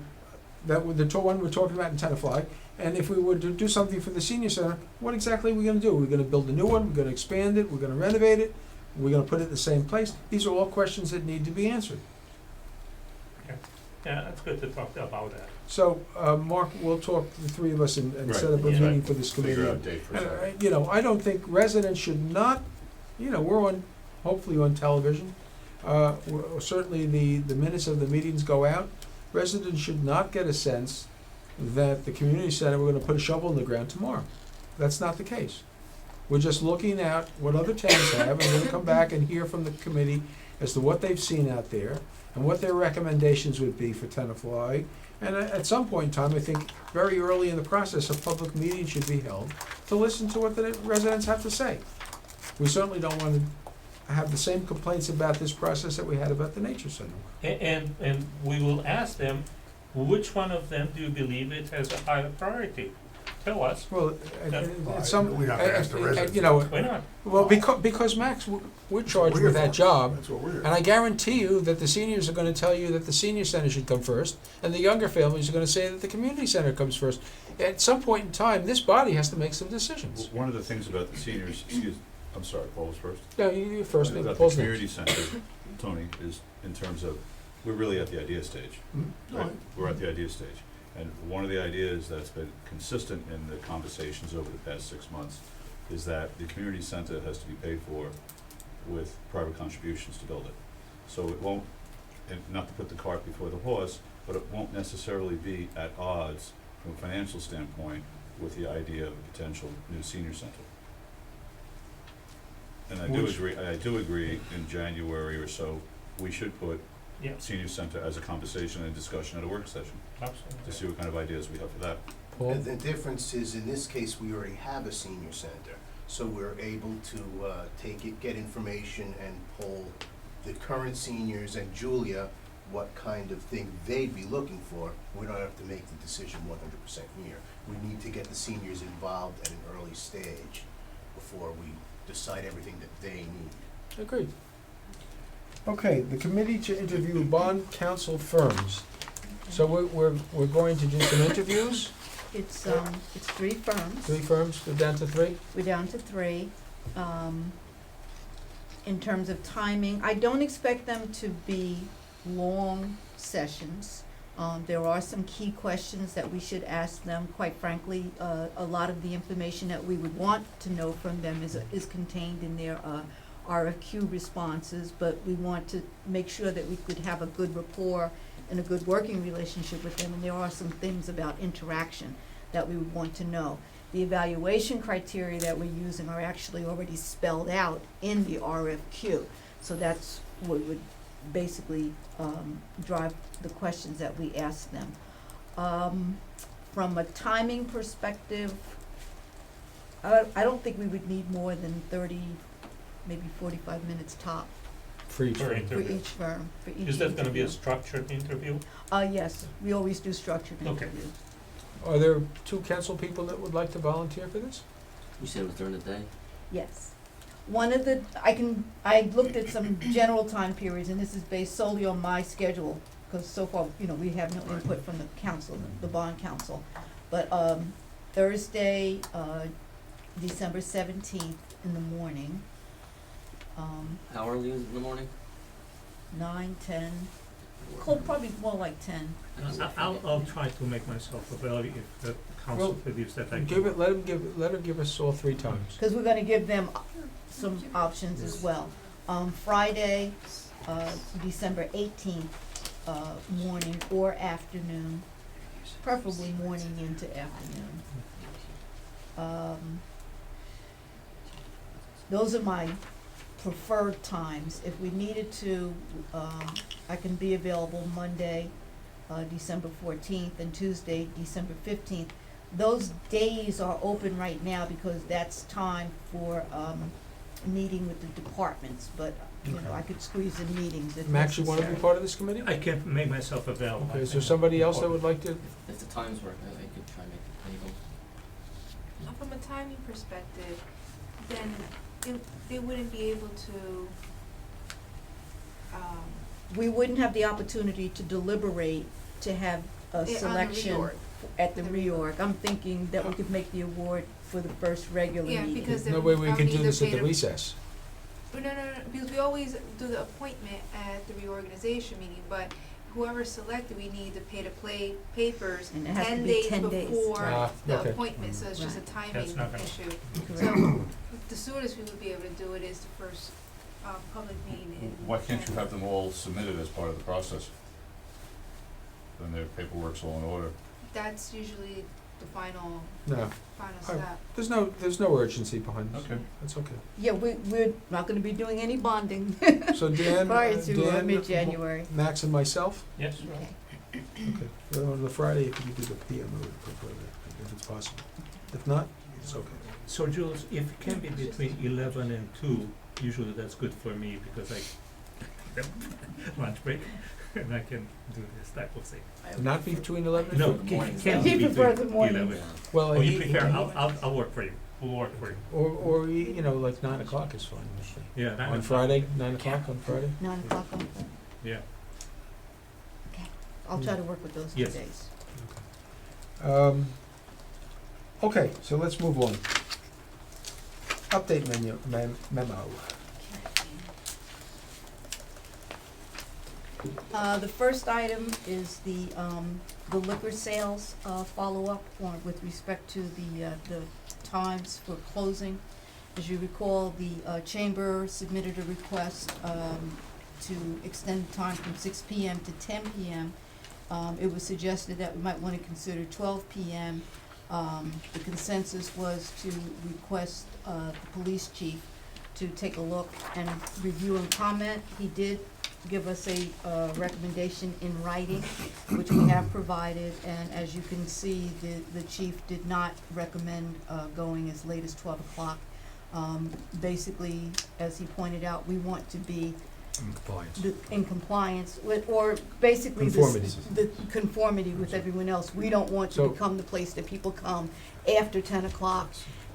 [SPEAKER 1] the one we're talking about in Tenafly, and if we were to do something for the senior center, what exactly are we gonna do? We're gonna build a new one, we're gonna expand it, we're gonna renovate it, we're gonna put it in the same place? These are all questions that need to be answered.
[SPEAKER 6] Yeah, that's good to talk about that.
[SPEAKER 1] So, Mark, we'll talk, the 3 of us, and
[SPEAKER 4] Right.
[SPEAKER 1] set up a
[SPEAKER 6] Yeah.
[SPEAKER 1] meeting for this committee.
[SPEAKER 4] Figure out a date for
[SPEAKER 1] And,
[SPEAKER 4] that.
[SPEAKER 1] I don't think residents should not, we're hopefully on television. Certainly the minutes of the meetings go out. Residents should not get a sense that the community center, we're gonna put a shovel in the ground tomorrow. That's not the case. We're just looking at what other towns have, and we're gonna come back and hear from the committee as to what they've seen out there, and what their recommendations would be for Tenafly. And at some point in time, I think very early in the process, a public meeting should be held to listen to what the residents have to say. We certainly don't want to have the same complaints about this process that we had about the nature center.
[SPEAKER 6] And we will ask them, which one of them do you believe it has a higher priority? Tell us.
[SPEAKER 1] Well,
[SPEAKER 7] Well,
[SPEAKER 1] some,
[SPEAKER 7] we're not gonna ask the residents.
[SPEAKER 6] Why not?
[SPEAKER 1] well, because Max, we're charged
[SPEAKER 7] We're
[SPEAKER 1] with
[SPEAKER 7] here
[SPEAKER 1] that
[SPEAKER 7] for-
[SPEAKER 1] job.
[SPEAKER 7] That's what we're here.
[SPEAKER 1] And I guarantee you that the seniors are gonna tell you that the senior center should come first, and the younger families are gonna say that the community center comes first. At some point in time, this body has to make some decisions.
[SPEAKER 4] One of the things about the seniors, I'm sorry, Paul was first.
[SPEAKER 1] No, you first, maybe
[SPEAKER 4] About the
[SPEAKER 1] Paul's
[SPEAKER 4] community
[SPEAKER 1] next.
[SPEAKER 4] center, Tony, is in terms of, we're really at the idea stage. Right? We're at the idea stage. And one of the ideas that's been consistent in the conversations over the past 6 months is that the community center has to be paid for with private contributions to build it. So it won't, and not to put the cart before the horse, but it won't necessarily be at odds from a financial standpoint with the idea of a potential new senior center. And I do agree in January or so, we should put
[SPEAKER 6] Yeah,
[SPEAKER 4] senior center as a conversation and discussion at a work session,
[SPEAKER 6] absolutely.
[SPEAKER 4] to see what kind of ideas we have for that.
[SPEAKER 1] Paul?
[SPEAKER 13] And the difference is, in this case, we already have a senior center, so we're able to get information and poll the current seniors and Julia what kind of thing they'd be looking for. We don't have to make the decision 100% here. We need to get the seniors involved at an early stage before we decide everything that they need.
[SPEAKER 1] Agreed. Okay, the committee to interview bond counsel firms. So we're going to do some interviews,
[SPEAKER 8] It's 3 firms.
[SPEAKER 1] 3 firms, we're down to 3?
[SPEAKER 8] We're down to 3. In terms of timing, I don't expect them to be long sessions. There are some key questions that we should ask them. Quite frankly, a lot of the information that we would want to know from them is contained in their RFQ responses, but we want to make sure that we could have a good rapport and a good working relationship with them, and there are some things about interaction that we would want to know. The evaluation criteria that we're using are actually already spelled out in the RFQ, so that's what would basically drive the questions that we ask them. From a timing perspective, I don't think we would need more than 30, maybe 45 minutes top
[SPEAKER 1] For each
[SPEAKER 6] For
[SPEAKER 1] firm.
[SPEAKER 8] for
[SPEAKER 6] interview.
[SPEAKER 8] each firm, for each
[SPEAKER 6] Is that gonna be a
[SPEAKER 8] interview.
[SPEAKER 6] structured interview?
[SPEAKER 8] Yes, we always do structured
[SPEAKER 6] Okay.
[SPEAKER 8] interviews.
[SPEAKER 1] Are there 2 council people that would like to volunteer for this?
[SPEAKER 10] You said it was during the day?
[SPEAKER 8] Yes. One of the, I looked at some general time periods, and this is based solely on my schedule, because so far, we have no input from the council, the bond council. But, Thursday, December 17th in the morning,
[SPEAKER 10] How early is it in the morning?
[SPEAKER 8] 9, 10, probably more like 10.
[SPEAKER 6] I'll try to make myself available if the council
[SPEAKER 1] Well,
[SPEAKER 6] believes that I can.
[SPEAKER 1] Let her give us all 3 times.
[SPEAKER 8] Because we're gonna give them some options as well. Friday, December 18th, morning or afternoon, preferably morning into afternoon. Those are my preferred times. If we needed to, I can be available Monday, December 14th, and Tuesday, December 15th. Those days are open right now because that's time for meeting with the departments, but, I could squeeze in meetings if necessary.
[SPEAKER 1] Max, you want to be part of this committee?
[SPEAKER 6] I can make myself available.
[SPEAKER 1] Okay, is there somebody else that would like to?
[SPEAKER 10] If the times work, I could try and make it legal.
[SPEAKER 14] From a timing perspective, then they wouldn't be able to,
[SPEAKER 8] We wouldn't have the opportunity to deliberate, to have a selection at the reorg. I'm thinking that we could make the award for the first regular
[SPEAKER 14] Yeah,
[SPEAKER 8] meeting.
[SPEAKER 14] because
[SPEAKER 1] No
[SPEAKER 14] then
[SPEAKER 1] way we
[SPEAKER 14] I'll
[SPEAKER 1] can
[SPEAKER 14] need
[SPEAKER 1] do
[SPEAKER 14] to
[SPEAKER 1] this at
[SPEAKER 14] pay
[SPEAKER 1] the recess.
[SPEAKER 14] No, because we always do the appointment at the reorganization meeting, but whoever's selected, we need to pay to play papers
[SPEAKER 8] And it has to
[SPEAKER 14] 10
[SPEAKER 8] be
[SPEAKER 14] days
[SPEAKER 8] 10 days.
[SPEAKER 14] before the
[SPEAKER 1] Okay.
[SPEAKER 14] appointment, so it's just a timing
[SPEAKER 6] That's not gonna-
[SPEAKER 14] issue.
[SPEAKER 8] Correct.
[SPEAKER 14] So, the soonest we would be able to do it is the first, public meeting in.
[SPEAKER 4] Why can't you have them all submitted as part of the process? Then their paperwork's all in order.
[SPEAKER 14] That's usually the final
[SPEAKER 1] No,
[SPEAKER 14] step.
[SPEAKER 1] there's no urgency behind this.
[SPEAKER 4] Okay.
[SPEAKER 1] That's okay.
[SPEAKER 8] Yeah, we're not gonna be doing any bonding
[SPEAKER 1] So Dan,
[SPEAKER 8] prior to
[SPEAKER 1] Dan,
[SPEAKER 8] mid-January.
[SPEAKER 1] Max and myself?
[SPEAKER 6] Yes.
[SPEAKER 8] Okay.
[SPEAKER 1] Okay. Well, on the Friday, if you could do the PM, I would prefer that, if it's possible. If not, it's okay.
[SPEAKER 6] So Jules, if it can be between 11 and 2, usually that's good for me because I lunch break and I can do this type of thing.
[SPEAKER 1] Not between 11 and
[SPEAKER 6] No,
[SPEAKER 1] 2?
[SPEAKER 6] can
[SPEAKER 8] He
[SPEAKER 6] be
[SPEAKER 8] prefer the
[SPEAKER 6] between
[SPEAKER 8] morning.
[SPEAKER 6] 11.
[SPEAKER 1] Well,
[SPEAKER 6] Oh, you prefer? I'll work for you. We'll work for you.
[SPEAKER 1] or, like 9 o'clock is fine.
[SPEAKER 6] Yeah.
[SPEAKER 1] On Friday, 9 o'clock on Friday?
[SPEAKER 8] 9 o'clock on Friday.
[SPEAKER 6] Yeah.
[SPEAKER 8] I'll try to work with those 2
[SPEAKER 6] Yes.
[SPEAKER 8] days.
[SPEAKER 1] Okay, so let's move on. Update memo.
[SPEAKER 8] The first item is the liquor sales, follow-up with respect to the times for closing. As you recall, the chamber submitted a request to extend the time from 6 p.m. to 10 p.m. It was suggested that we might want to consider 12 p.m. The consensus was to request, the police chief to take a look and review and comment. He did give us a, recommendation in writing, which we have provided, and as you can see, the chief did not recommend, going as late as 12 o'clock. Basically, as he pointed out, we want to be in compliance with, or basically the conformity with everyone else. We don't want to
[SPEAKER 1] So-
[SPEAKER 8] become the place that people come after 10 o'clock.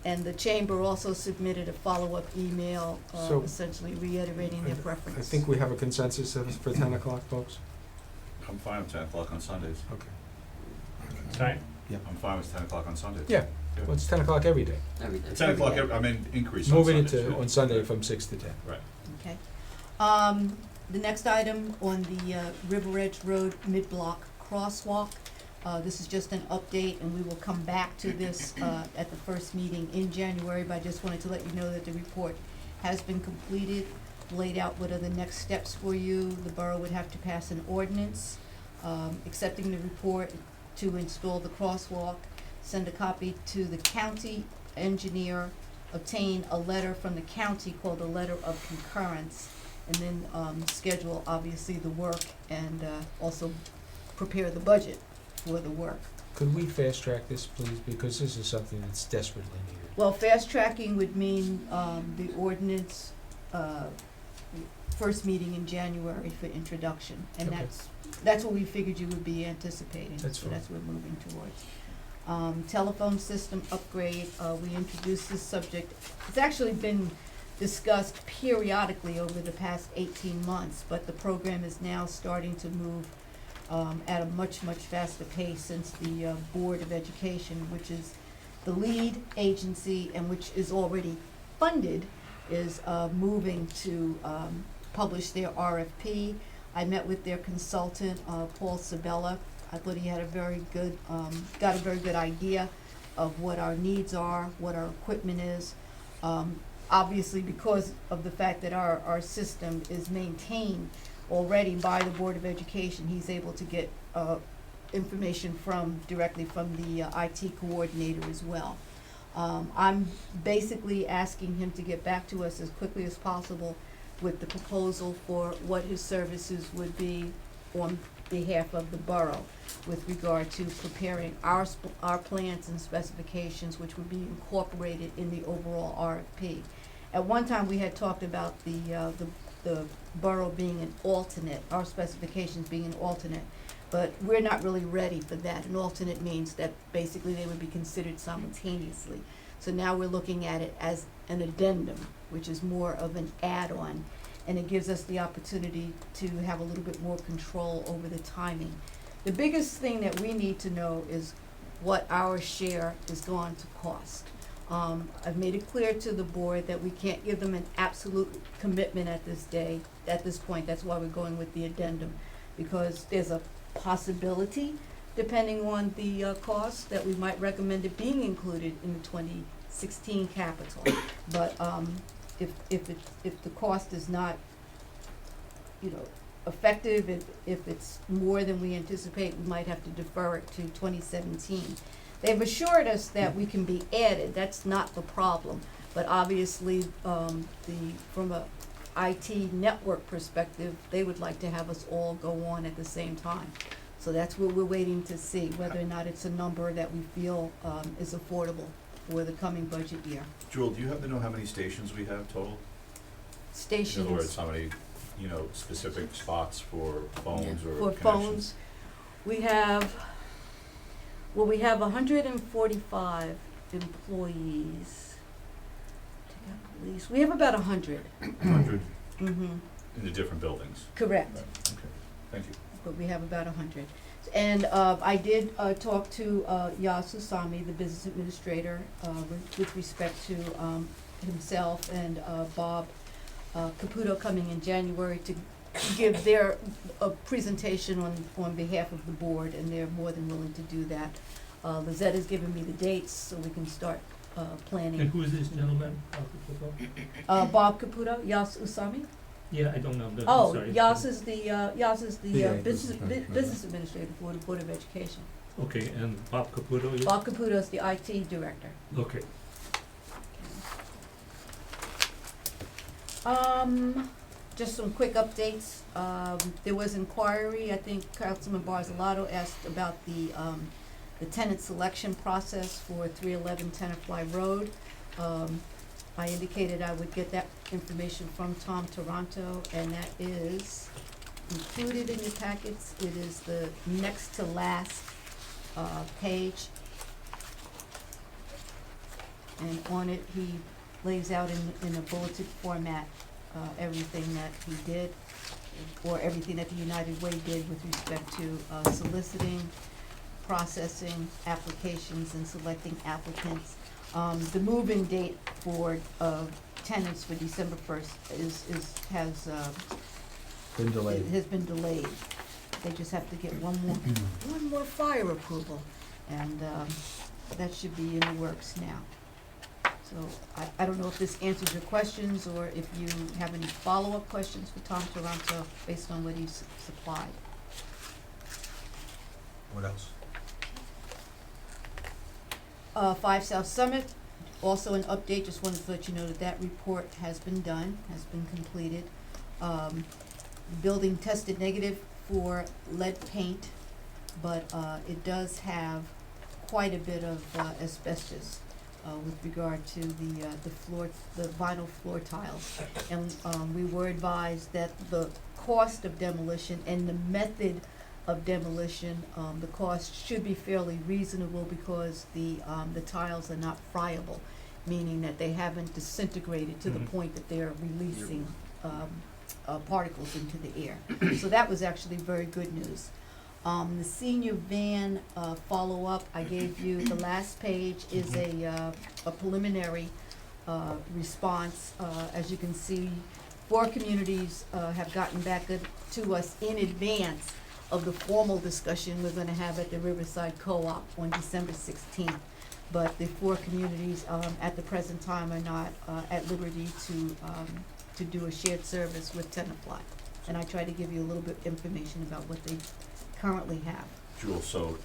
[SPEAKER 8] And the chamber also submitted a follow-up email,
[SPEAKER 1] So-
[SPEAKER 8] essentially reiterating their preference.
[SPEAKER 1] I think we have a consensus for 10 o'clock, folks.
[SPEAKER 4] I'm fine with 10 o'clock on Sundays.
[SPEAKER 1] Okay.
[SPEAKER 6] Sorry?
[SPEAKER 4] I'm fine with 10 o'clock on Sundays.
[SPEAKER 1] Yeah, well, it's 10 o'clock every day.
[SPEAKER 10] Every day.
[SPEAKER 4] 10 o'clock, I mean, increase on
[SPEAKER 1] Moving it
[SPEAKER 4] Sundays,
[SPEAKER 1] to,
[SPEAKER 4] yeah.
[SPEAKER 1] on Sunday from 6 to 10.
[SPEAKER 4] Right.
[SPEAKER 8] Okay. The next item on the River Edge Road mid-block crosswalk, this is just an update, and we will come back to this at the first meeting in January, but I just wanted to let you know that the report has been completed, laid out what are the next steps for you. The borough would have to pass an ordinance accepting the report to install the crosswalk, send a copy to the county engineer, obtain a letter from the county called a letter of concurrence, and then schedule, obviously, the work and also prepare the budget for the work.
[SPEAKER 1] Could we fast track this, please, because this is something that's desperately needed?
[SPEAKER 8] Well, fast tracking would mean the ordinance, first meeting in January for introduction, and
[SPEAKER 1] Okay.
[SPEAKER 8] that's what we figured you would be anticipating.
[SPEAKER 1] That's
[SPEAKER 8] So
[SPEAKER 1] fine.
[SPEAKER 8] that's what we're moving towards. Telephone system upgrade, we introduced this subject. It's actually been discussed periodically over the past 18 months, but the program is now starting to move at a much, much faster pace since the Board of Education, which is the lead agency and which is already funded, is moving to publish their RFP. I met with their consultant, Paul Sabella. I thought he had a very good, got a very good idea of what our needs are, what our equipment is. Obviously, because of the fact that our system is maintained already by the Board of Education, he's able to get information directly from the IT coordinator as well. I'm basically asking him to get back to us as quickly as possible with the proposal for what his services would be on behalf of the borough with regard to preparing our plans and specifications, which would be incorporated in the overall RFP. At one time, we had talked about the borough being an alternate, our specifications being an alternate, but we're not really ready for that. An alternate means that basically they would be considered simultaneously. So now we're looking at it as an addendum, which is more of an add-on, and it gives us the opportunity to have a little bit more control over the timing. The biggest thing that we need to know is what our share is going to cost. I've made it clear to the board that we can't give them an absolute commitment at this point. That's why we're going with the addendum, because there's a possibility, depending on the cost, that we might recommend it being included in the 2016 capital. But if the cost is not, effective, if it's more than we anticipate, we might have to defer it to 2017. They've assured us that we can be added, that's not the problem, but obviously, from a IT network perspective, they would like to have us all go on at the same time. So that's what we're waiting to see, whether or not it's a number that we feel, is affordable for the coming budget year.
[SPEAKER 4] Jewel, do you happen to know how many stations we have total?
[SPEAKER 8] Stations.
[SPEAKER 4] In other words, how many, specific spots for phones or
[SPEAKER 8] For
[SPEAKER 4] connections?
[SPEAKER 8] phones, we have 145 employees. Take out police. We have about 100.
[SPEAKER 4] 100
[SPEAKER 8] Mm-hmm,
[SPEAKER 4] in the different buildings?
[SPEAKER 8] correct.
[SPEAKER 4] Right, okay, thank you.
[SPEAKER 8] But we have about 100. And I did talk to Yasu Sami, the business administrator, with respect to himself and Bob Caputo coming in January to give their presentation on behalf of the board, and they're more than willing to do that. Lizette has given me the dates so we can start planning.
[SPEAKER 6] And who is this gentleman?
[SPEAKER 8] Bob Caputo, Yas Usami?
[SPEAKER 6] Yeah, I don't know. I'm
[SPEAKER 8] Oh,
[SPEAKER 6] sorry.
[SPEAKER 8] Yas is the
[SPEAKER 1] Yeah,
[SPEAKER 8] business administrator for the Board of Education.
[SPEAKER 6] Okay, and Bob Caputo, you?
[SPEAKER 8] Bob Caputo's the IT director.
[SPEAKER 6] Okay.
[SPEAKER 8] Just some quick updates. There was inquiry, I think Councilman Barzalato asked about the tenant selection process for 311 Tenafly Road. I indicated I would get that information from Tom Toronto, and that is included in your packets. It is the next to last page. And on it, he lays out in a bulleted format everything that he did, or everything that the United Way did with respect to soliciting, processing applications, and selecting applicants. The move-in date for tenants for December 1st
[SPEAKER 1] Been delayed.
[SPEAKER 8] has been delayed. They just have to get one more fire approval, and that should be in the works now. So I don't know if this answers your questions, or if you have any follow-up questions for Tom Toronto based on what he's supplied.
[SPEAKER 1] What else?
[SPEAKER 8] 5 South Summit, also an update, just wanted to let you know that that report has been done, has been completed. Building tested negative for lead paint, but it does have quite a bit of asbestos with regard to the floor, the vinyl floor tiles. And we were advised that the cost of demolition and the method of demolition, the cost should be fairly reasonable because the tiles are not friable, meaning that they haven't disintegrated to the point that they're releasing particles into the air. So that was actually very good news. The senior van follow-up, I gave you, the last page is a preliminary response. As you can see, 4 communities have gotten back to us in advance of the formal discussion we're gonna have at the Riverside Co-op on December 16th. But the 4 communities at the present time are not at liberty to do a shared service with Tenafly. And I try to give you a little bit of information about what they currently have.
[SPEAKER 4] Jules, so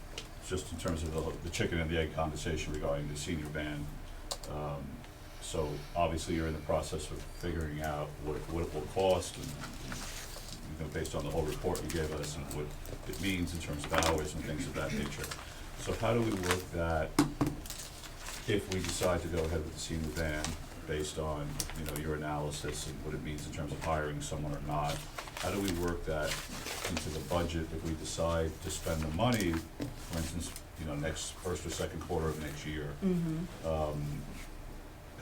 [SPEAKER 4] just in terms of the chicken and the egg conversation regarding the senior van, so obviously you're in the process of figuring out what it will cost and you know, based on the whole report you gave us and what it means in terms of hours and things of that nature. So how do we work that if we decide to go ahead with the senior van based on, you know, your analysis and what it means in terms of hiring someone or not? How do we work that into the budget if we decide to spend the money, for instance, you know, next first or second quarter of next year?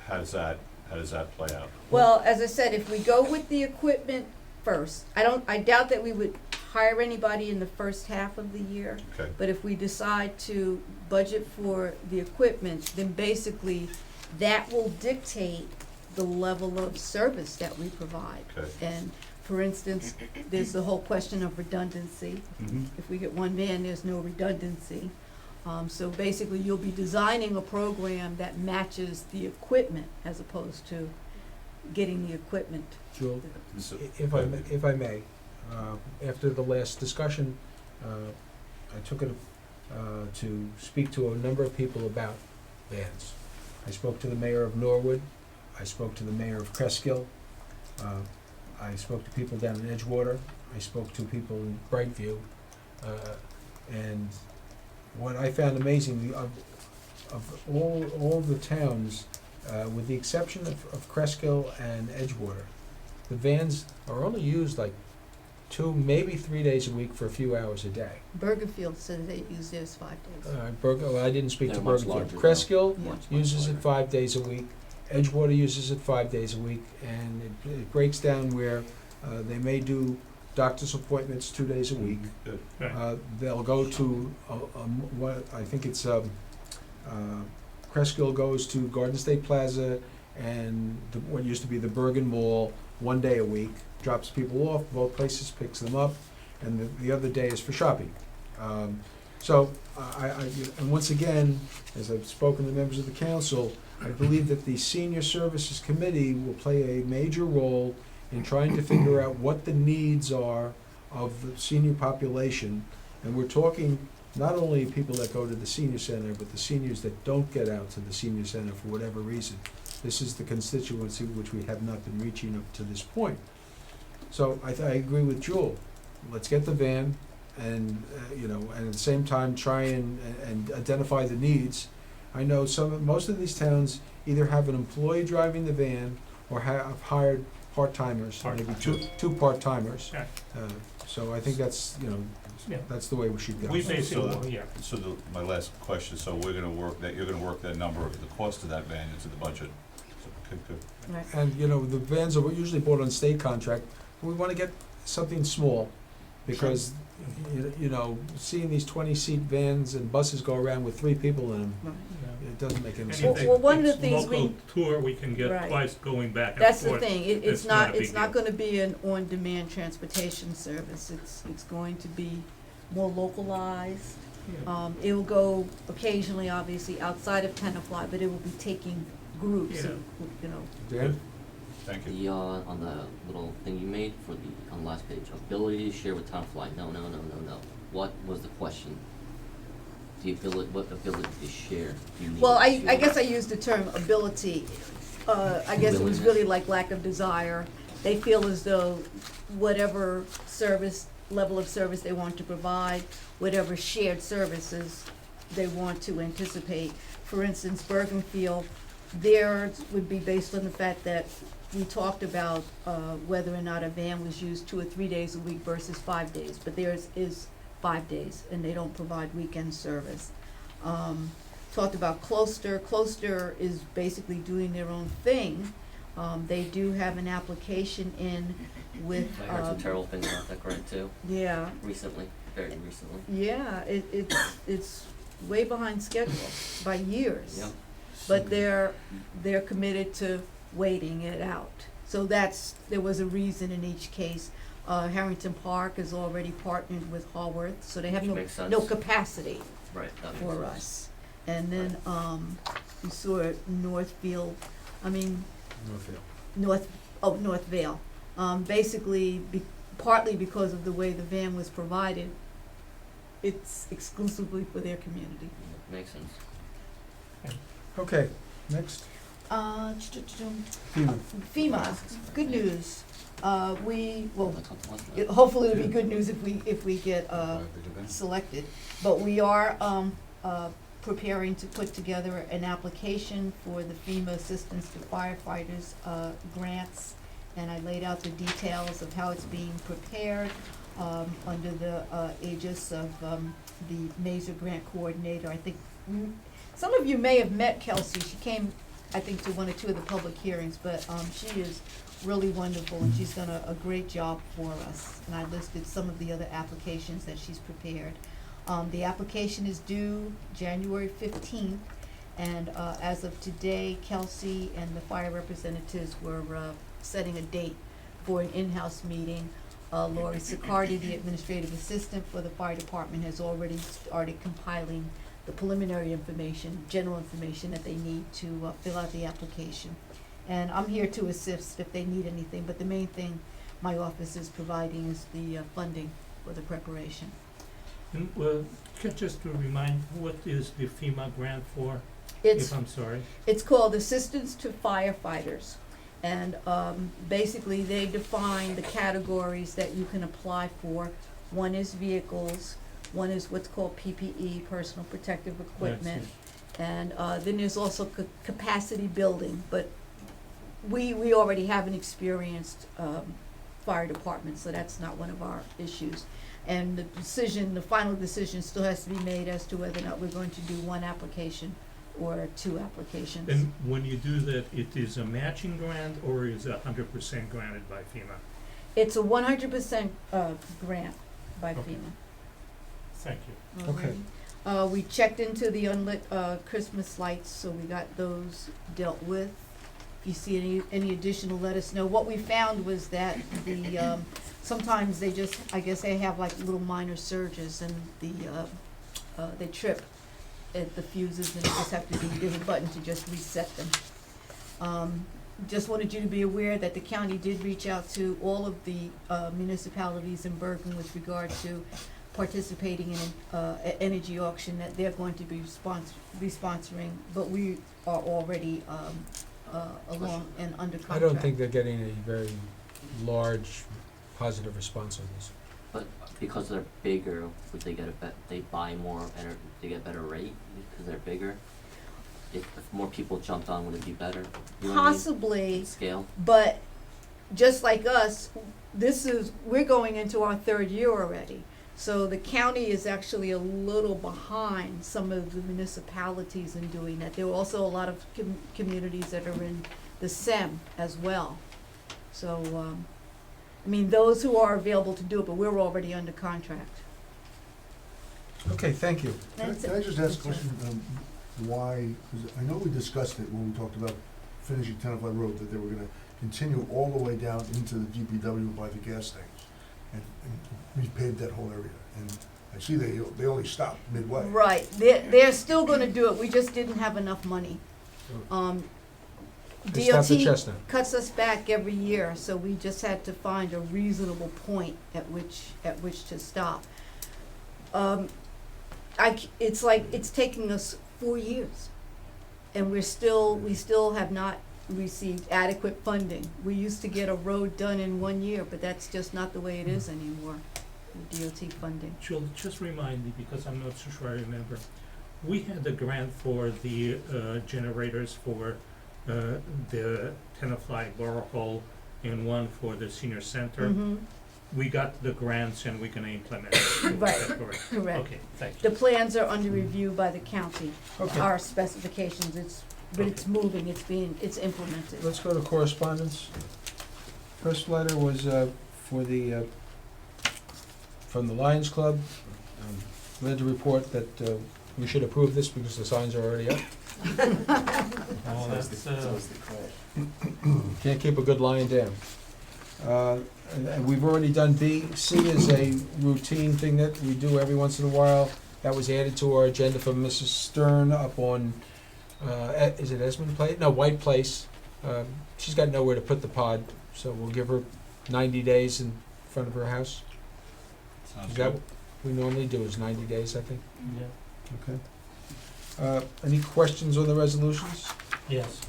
[SPEAKER 4] How does that play out?
[SPEAKER 8] Well, as I said, if we go with the equipment first, I doubt that we would hire anybody in the first half of the year.
[SPEAKER 4] Okay.
[SPEAKER 8] But if we decide to budget for the equipment, then basically that will dictate the level of service that we provide.
[SPEAKER 4] Okay.
[SPEAKER 8] And for instance, there's the whole question of redundancy.
[SPEAKER 4] Mm-hmm.
[SPEAKER 8] If we get one van, there's no redundancy. So basically, you'll be designing a program that matches the equipment as opposed to getting the equipment.
[SPEAKER 1] Jewel,
[SPEAKER 4] So-
[SPEAKER 1] if I may, after the last discussion, I took it to speak to a number of people about vans. I spoke to the mayor of Norwood, I spoke to the mayor of Cresskill, I spoke to people down in Edgewater, I spoke to people in Brightview, and what I found amazing, of all the towns, with the exception of Cresskill and Edgewater, the vans are only used like 2, maybe 3 days a week for a few hours a day.
[SPEAKER 8] Bergenfield said they use theirs 5 days.
[SPEAKER 1] Well, I didn't speak to
[SPEAKER 10] They're much
[SPEAKER 1] Bergenfield.
[SPEAKER 10] larger,
[SPEAKER 1] Cresskill
[SPEAKER 8] Yeah.
[SPEAKER 1] uses it 5 days a week. Edgewater uses it 5 days a week, and it breaks down where they may do doctor's appointments 2 days a week.
[SPEAKER 4] Good.
[SPEAKER 1] They'll go to what I think it's Cresskill goes to Garden State Plaza and what used to be the Bergen Mall 1 day a week. Drops people off, both places picks them up, and the other day is for shopping. So and once again, as I've spoken to members of the council, I believe that the Senior Services Committee will play a major role in trying to figure out what the needs are of the senior population. And we're talking not only people that go to the senior center, but the seniors that don't get out to the senior center for whatever reason. This is the constituency which we have not been reaching up to this point. So I agree with Jewel. Let's get the van and, and at the same time, try and identify the needs. I know most of these towns either have an employee driving the van or have hired part-timers, maybe two part-timers.
[SPEAKER 6] Yeah.
[SPEAKER 1] So I think that's,
[SPEAKER 6] Yeah.
[SPEAKER 1] that's the way we should go.
[SPEAKER 6] We basically, yeah.
[SPEAKER 4] So my last question, so you're gonna work that number of the cost of that van into the budget? So, okay, good.
[SPEAKER 8] Right.
[SPEAKER 1] And, the vans are usually bought on state contract. We wanna get something small, because, seeing these 20-seat vans and buses go around with 3 people in them,
[SPEAKER 8] Right.
[SPEAKER 1] it doesn't make any
[SPEAKER 6] And
[SPEAKER 1] sense.
[SPEAKER 6] if
[SPEAKER 8] Well, one of the
[SPEAKER 6] it's
[SPEAKER 8] things we-
[SPEAKER 6] local tour, we can get
[SPEAKER 8] Right.
[SPEAKER 6] twice going back and
[SPEAKER 8] That's the
[SPEAKER 6] forth.
[SPEAKER 8] thing,
[SPEAKER 6] It's
[SPEAKER 8] it's
[SPEAKER 6] not a
[SPEAKER 8] not,
[SPEAKER 6] big
[SPEAKER 8] it's not
[SPEAKER 6] deal.
[SPEAKER 8] gonna be an on-demand transportation service, it's going to be more localized.
[SPEAKER 6] Yeah.
[SPEAKER 8] It will go occasionally, obviously, outside of Tenafly, but it will be taking groups,
[SPEAKER 6] Yeah.
[SPEAKER 1] Dan?
[SPEAKER 4] Thank you.
[SPEAKER 10] The, on the little thing you made for on the last page, ability to share with Tenafly, no. What was the question? What ability to share do you need?
[SPEAKER 8] Well, I
[SPEAKER 10] to-
[SPEAKER 8] guess I used the term ability. I guess it was really like lack of desire. They feel as though whatever level of service they want to provide, whatever shared services they want to anticipate. For instance, Bergenfield, theirs would be based on the fact that we talked about whether or not a van was used 2 or 3 days a week versus 5 days, but theirs is 5 days, and they don't provide weekend service. Talked about Closter. Closter is basically doing their own thing. They do have an application in with,
[SPEAKER 10] I heard some terrible things about that grant too,
[SPEAKER 8] yeah,
[SPEAKER 10] recently, very recently.
[SPEAKER 8] yeah, it's way behind schedule by years.
[SPEAKER 10] Yep.
[SPEAKER 8] But they're committed to waiting it out. So there was a reason in each case. Harrington Park is already partnered with Haworth, so they have
[SPEAKER 10] Which makes sense.
[SPEAKER 8] no capacity
[SPEAKER 10] Right, that makes
[SPEAKER 8] for
[SPEAKER 10] sense.
[SPEAKER 8] us. And then, you saw Northfield, Northvale. Basically, partly because of the way the van was provided, it's exclusively for their community.
[SPEAKER 10] Makes sense.
[SPEAKER 1] Okay, next. FEMA.
[SPEAKER 8] FEMA, good news. Well,
[SPEAKER 10] That's what the one-
[SPEAKER 8] hopefully it'll be good news if we get, selected. But we are, preparing to put together an application for the FEMA Assistance to Firefighters, grants. And I laid out the details of how it's being prepared, under the, aegis of, the Mazer Grant Coordinator. I think, some of you may have met Kelsey. She came, I think, to 1 or 2 of the public hearings, but, she is really wonderful, and she's done a great job for us. And I listed some of the other applications that she's prepared. The application is due January 15th, and as of today, Kelsey and the fire representatives were setting a date for an in-house meeting. Lori Sicardi, the administrative assistant for the fire department, has already started compiling the preliminary information, general information that they need to fill out the application. And I'm here to assist if they need anything, but the main thing my office is providing is the funding for the preparation.
[SPEAKER 6] And, just to remind, what is the FEMA grant for,
[SPEAKER 8] It's
[SPEAKER 6] if I'm sorry?
[SPEAKER 8] It's called Assistance to Firefighters. And basically, they define the categories that you can apply for. One is vehicles, one is what's called PPE, personal protective equipment. And then there's also capacity building, but we already have an experienced fire department, so that's not one of our issues. And the final decision still has to be made as to whether or not we're going to do 1 application or 2 applications.
[SPEAKER 6] And when you do that, it is a matching grant or is 100% granted by FEMA?
[SPEAKER 8] It's a 100% grant by
[SPEAKER 6] Okay.
[SPEAKER 8] FEMA.
[SPEAKER 6] Thank you.
[SPEAKER 1] Okay.
[SPEAKER 8] We checked into the unlit Christmas lights, so we got those dealt with. If you see any additional, let us know. What we found was that the sometimes I guess they have like little minor surges, and they trip at the fuses, and there's a button to just reset them. Just wanted you to be aware that the county did reach out to all of the municipalities in Bergen with regard to participating in an energy auction that they're going to be sponsoring, but we are already along and under contract.
[SPEAKER 1] I don't think they're getting a very large positive response on this.
[SPEAKER 10] But because they're bigger, would they get they buy more, they get better rate because they're bigger? If more people jumped on, would it be better? You know what I mean?
[SPEAKER 8] Possibly,
[SPEAKER 10] Scale?
[SPEAKER 8] but just like us, we're going into our third year already. So the county is actually a little behind some of the municipalities in doing that. There are also a lot of communities that are in the SEM as well. So, I mean, those who are available to do it, but we're already under contract.
[SPEAKER 1] Okay, thank you.
[SPEAKER 8] That's
[SPEAKER 7] Can I
[SPEAKER 8] it.
[SPEAKER 7] just ask a question, why, because I know we discussed it when we talked about finishing Tenafly Road, that they were gonna continue all the way down into the DPW by the gas tanks. And repave that whole area, and I see they only stopped midway.
[SPEAKER 8] Right, they're still gonna do it, we just didn't have enough money.
[SPEAKER 1] They stopped at
[SPEAKER 8] DOT
[SPEAKER 1] Chestnut.
[SPEAKER 8] cuts us back every year, so we just had to find a reasonable point at which to stop. It's like, it's taking us 4 years, and we still have not received adequate funding. We used to get a road done in 1 year, but that's just not the way it is anymore, with DOT funding.
[SPEAKER 6] Jill, just remind me, because I'm not so sure I remember. We had a grant for the generators for the Tenafly Borough Hall and one for the senior center.
[SPEAKER 8] Mhm.
[SPEAKER 6] We got the grants and we're gonna implement it. Is that
[SPEAKER 8] Right.
[SPEAKER 6] correct?
[SPEAKER 8] Correct.
[SPEAKER 6] Okay, thank you.
[SPEAKER 8] The plans are under review by the county,
[SPEAKER 1] Okay,
[SPEAKER 8] our specifications, but it's moving, it's implemented.
[SPEAKER 1] let's go to correspondence. First letter was for the, from the Lions Club. Glad to report that we should approve this because the signs are already up.
[SPEAKER 6] Oh, that's,
[SPEAKER 1] Can't keep a good lion down. And we've already done B. C is a routine thing that we do every once in a while. That was added to our agenda from Mrs. Stern up on, is it Esmond Place? No, White Place. She's got nowhere to put the pod, so we'll give her 90 days in front of her house.
[SPEAKER 4] Sounds
[SPEAKER 1] Is that
[SPEAKER 4] good.
[SPEAKER 1] what we normally do, is 90 days, I think?
[SPEAKER 6] yeah,
[SPEAKER 1] Okay. Any questions on the resolutions?
[SPEAKER 6] yes,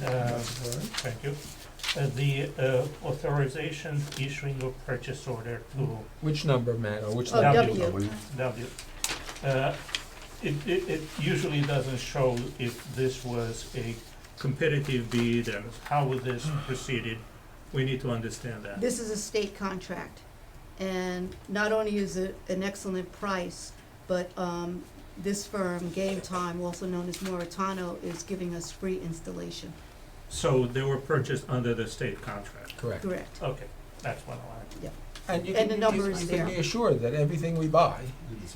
[SPEAKER 1] Alright.
[SPEAKER 6] thank you. The authorization issuing of purchase order to
[SPEAKER 1] Which number, Matt, or which
[SPEAKER 8] Oh,
[SPEAKER 1] letter?
[SPEAKER 8] W.
[SPEAKER 6] W. It usually doesn't show if this was a competitive bid and how was this proceeded. We need to understand that.
[SPEAKER 8] This is a state contract, and not only is it an excellent price, but this firm, Game Time, also known as Moritano, is giving us free installation.
[SPEAKER 6] So they were purchased under the state contract.
[SPEAKER 1] Correct.
[SPEAKER 8] Correct.
[SPEAKER 6] Okay, that's what I wanted.
[SPEAKER 1] And you
[SPEAKER 8] And
[SPEAKER 1] can,
[SPEAKER 8] the number
[SPEAKER 1] you
[SPEAKER 8] is
[SPEAKER 1] can
[SPEAKER 8] there.
[SPEAKER 1] be assured that everything we buy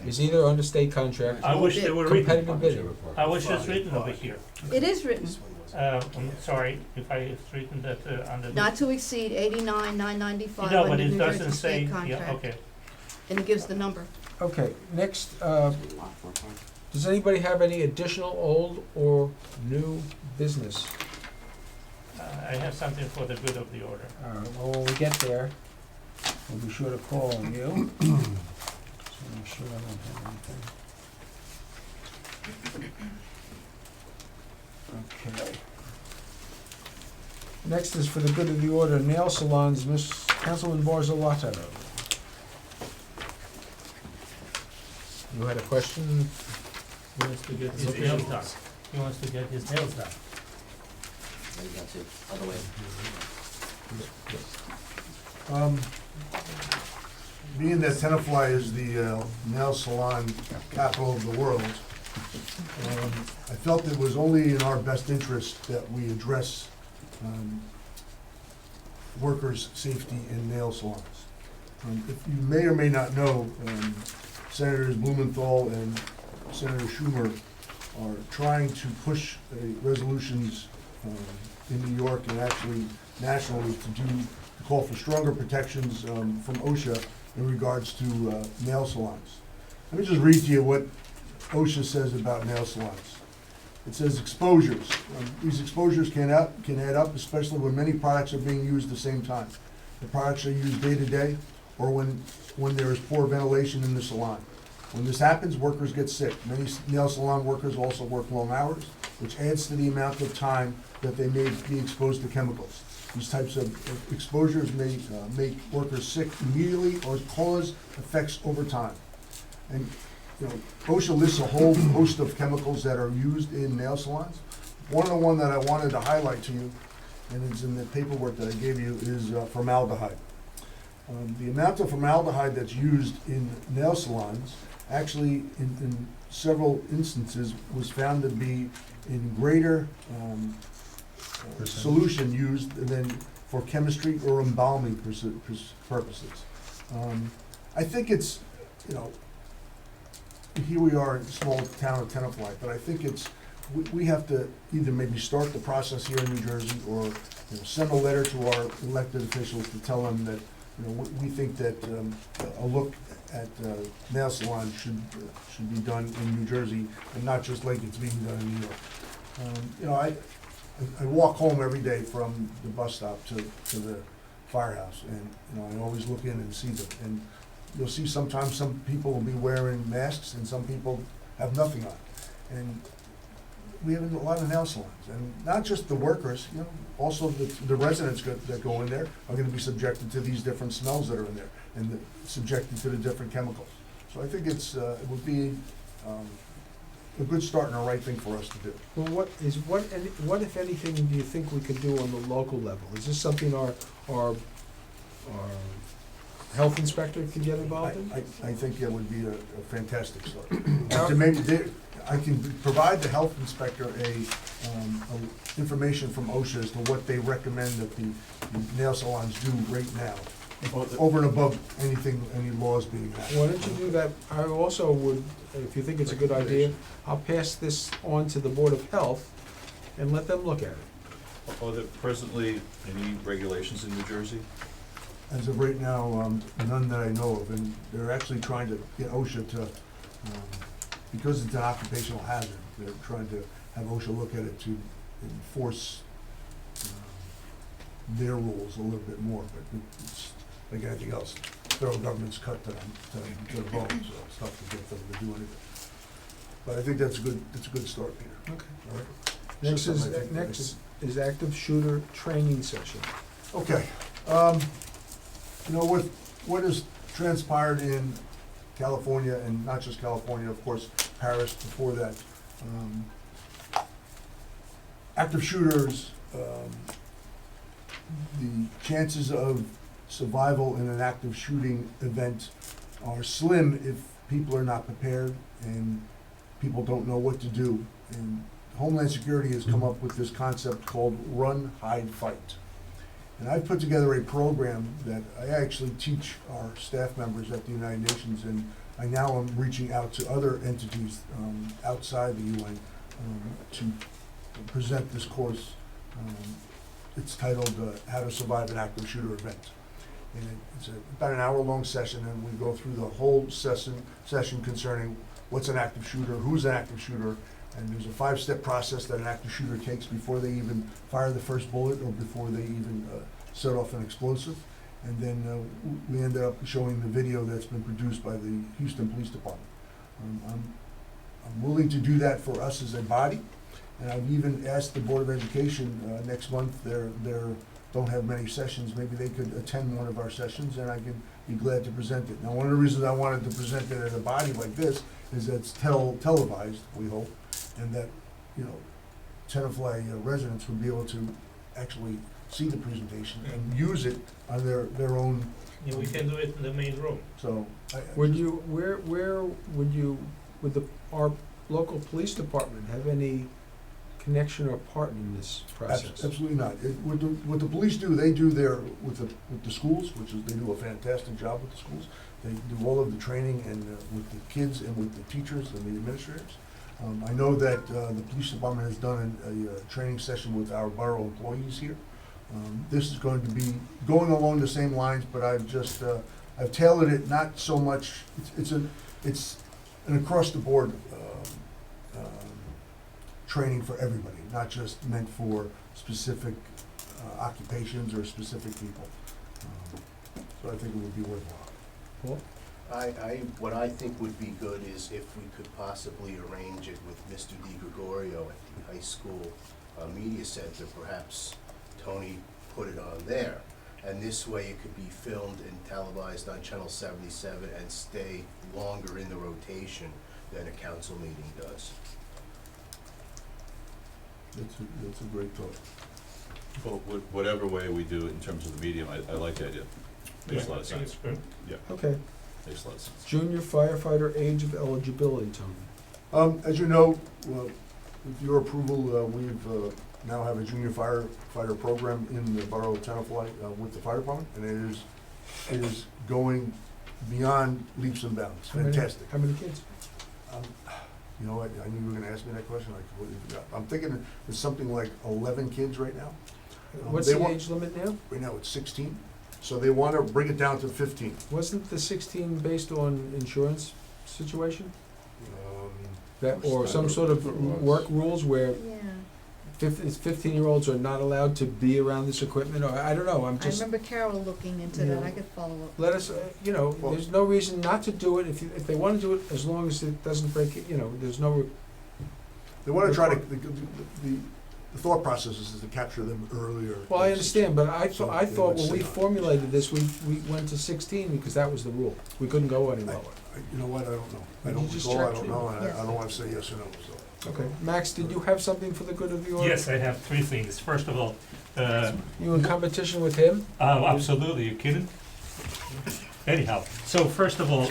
[SPEAKER 1] is either under state contract
[SPEAKER 6] I
[SPEAKER 1] or
[SPEAKER 6] wish they were written,
[SPEAKER 1] competitive bidding.
[SPEAKER 6] I wish it's written over here.
[SPEAKER 8] It is written,
[SPEAKER 13] This one was.
[SPEAKER 6] I'm sorry if it's written that under the.
[SPEAKER 8] not to exceed 89,995
[SPEAKER 6] No, but
[SPEAKER 8] under
[SPEAKER 6] it
[SPEAKER 8] New
[SPEAKER 6] doesn't
[SPEAKER 8] Jersey
[SPEAKER 6] say,
[SPEAKER 8] state
[SPEAKER 6] yeah,
[SPEAKER 8] contract,
[SPEAKER 6] okay.
[SPEAKER 8] and it gives the number.
[SPEAKER 1] Okay, next,
[SPEAKER 10] Lot 4 part.
[SPEAKER 1] does anybody have any additional old or new business?
[SPEAKER 6] I have something for the good of the order.
[SPEAKER 1] Well, when we get there, we'll be sure to call on you. So I'm sure I don't have anything. Okay. Next is for the good of the order, nail salons, Miss Councilman Barzalato. You had a question?
[SPEAKER 6] He wants to get his nails done. He wants to get his nails done.
[SPEAKER 10] Maybe that's it, other way.
[SPEAKER 7] Being that Tenafly is the nail salon capital of the world, I felt it was only in our best interest that we address workers' safety in nail salons. If you may or may not know, Senators Blumenthal and Senator Schumer are trying to push resolutions in New York and actually nationally to call for stronger protections from OSHA in regards to nail salons. Let me just read to you what OSHA says about nail salons. It says exposures. These exposures can add up, especially when many products are being used at the same time. The products are used day to day or when there is poor ventilation in the salon. When this happens, workers get sick. Many nail salon workers also work long hours, which adds to the amount of time that they may be exposed to chemicals. These types of exposures may make workers sick immediately or cause effects over time. And, you know, OSHA lists a whole host of chemicals that are used in nail salons. One of the ones that I wanted to highlight to you, and it's in the paperwork that I gave you, is formaldehyde. The amount of formaldehyde that's used in nail salons actually, in several instances, was found to be in greater solution used than for chemistry or embalming purposes. I think it's, you know, here we are in the small town of Tenafly, but I think it's, we have to either maybe start the process here in New Jersey, or, you know, send a letter to our elected officials to tell them that, you know, we think that a look at nail salons should be done in New Jersey, and not just like it's being done in New York. You know, I walk home every day from the bus stop to the firehouse, and, you know, I always look in and see them. And you'll see sometimes some people will be wearing masks, and some people have nothing on. And we have a lot of nail salons, and not just the workers, you know, also the residents that go in there are gonna be subjected to these different smells that are in there, and subjected to the different chemicals. So I think it would be a good start and a right thing for us to do.
[SPEAKER 1] Well, what if anything do you think we could do on the local level? Is this something our health inspector can get involved in?
[SPEAKER 7] I think it would be a fantastic start. To maybe I can provide the health inspector information from OSHA as to what they recommend that the nail salons do right now, over and above any laws being passed.
[SPEAKER 1] Why don't you do that? I also would, if you think it's a good idea, I'll pass this on to the Board of Health and let them look at it.
[SPEAKER 4] Are there presently any regulations in New Jersey?
[SPEAKER 7] As of right now, none that I know of, and they're actually trying to get OSHA to, because it's an occupational hazard, they're trying to have OSHA look at it to enforce their rules a little bit more, but it's like anything else, federal government's cut to the bone, so it's tough to get them to do anything. But I think that's a good start, Peter.
[SPEAKER 1] Okay.
[SPEAKER 7] All right?
[SPEAKER 1] Next
[SPEAKER 7] Just something I think-
[SPEAKER 1] is active shooter training session.
[SPEAKER 7] Okay, you know, with what has transpired in California, and not just California, of course, Paris before that, active shooters, the chances of survival in an active shooting event are slim if people are not prepared and people don't know what to do. And Homeland Security has come up with this concept called run, hide, fight. And I've put together a program that I actually teach our staff members at the United Nations, and I now am reaching out to other entities outside the UN to present this course. It's titled How to Survive an Active Shooter Event. And it's about an hour-long session, and we go through the whole session concerning what's an active shooter, who's an active shooter, and there's a 5-step process that an active shooter takes before they even fire the first bullet or before they even set off an explosive. And then we ended up showing the video that's been produced by the Houston Police Department. I'm willing to do that for us as a body, and I've even asked the Board of Education next month. They don't have many sessions. Maybe they could attend one of our sessions, and I could be glad to present it. Now, one of the reasons I wanted to present it as a body like this is that it's televised, we hope, and that, you know, Tenafly residents would be able to actually see the presentation and use it on their own.
[SPEAKER 6] Yeah, we can do it in the main room.
[SPEAKER 7] So,
[SPEAKER 1] Would our local police department have any connection or part in this process?
[SPEAKER 7] Absolutely not. What the police do, they do with the schools, which is, they do a fantastic job with the schools. They do all of the training and with the kids and with the teachers and the administrators. I know that the police department has done a training session with our borough employees here. This is going to be going along the same lines, but I've tailored it not so much. It's an across the board training for everybody, not just meant for specific occupations or specific people. So I think it would be worthwhile.
[SPEAKER 1] Paul?
[SPEAKER 13] What I think would be good is if we could possibly arrange it with Mr. Di Gregorio at the high school media center, perhaps Tony put it on there. And this way it could be filmed and televised on Channel 77 and stay longer in the rotation than a council meeting does.
[SPEAKER 7] That's a great thought.
[SPEAKER 4] Well, whatever way we do it in terms of the medium, I like the idea. Makes a lot of
[SPEAKER 6] I think it's
[SPEAKER 4] sense.
[SPEAKER 6] good.
[SPEAKER 4] Yeah,
[SPEAKER 1] Okay.
[SPEAKER 4] makes a lot of sense.
[SPEAKER 1] Junior firefighter age of eligibility, Tony.
[SPEAKER 7] As you know, with your approval, we've now have a junior firefighter program in the borough of Tenafly with the fire department, and it is going beyond leaps and bounds. Fantastic.
[SPEAKER 1] How many kids?
[SPEAKER 7] You know what, I knew you were gonna ask me that question, I completely forgot. I'm thinking it's something like 11 kids right now.
[SPEAKER 1] What's
[SPEAKER 7] they
[SPEAKER 1] the
[SPEAKER 7] want-
[SPEAKER 1] age limit now?
[SPEAKER 7] Right now, it's 16, so they wanna bring it down to 15.
[SPEAKER 1] Wasn't the 16 based on insurance situation?
[SPEAKER 7] Um,
[SPEAKER 1] That, or some sort of work rules where
[SPEAKER 8] Yeah,
[SPEAKER 1] 15-year-olds are not allowed to be around this equipment, or, I don't know, I'm
[SPEAKER 8] I
[SPEAKER 1] just,
[SPEAKER 8] remember Carol looking into that, I could follow up.
[SPEAKER 1] let us,
[SPEAKER 7] Well-
[SPEAKER 1] there's no reason not to do it, if they wanna do it, as long as it doesn't break it, there's no,
[SPEAKER 7] They wanna try to, the thought process is to capture them earlier.
[SPEAKER 1] well, I understand, but I
[SPEAKER 7] So
[SPEAKER 1] I
[SPEAKER 7] they
[SPEAKER 1] thought
[SPEAKER 7] would
[SPEAKER 1] when we
[SPEAKER 7] sit on it.
[SPEAKER 1] formulated this, we went to 16 because that was the rule. We couldn't go any lower.
[SPEAKER 7] You know what, I don't know. I
[SPEAKER 1] Did
[SPEAKER 7] don't
[SPEAKER 1] you just
[SPEAKER 7] recall, I
[SPEAKER 1] check
[SPEAKER 7] don't
[SPEAKER 1] too?
[SPEAKER 7] know, and
[SPEAKER 8] Yes.
[SPEAKER 7] I don't wanna say yes or no, so.
[SPEAKER 1] Okay, Max, did you have something for the good of the order?
[SPEAKER 6] Yes, I have three things. First of all,
[SPEAKER 1] You in competition with him?
[SPEAKER 6] absolutely, you kidding? Anyhow, so first of all,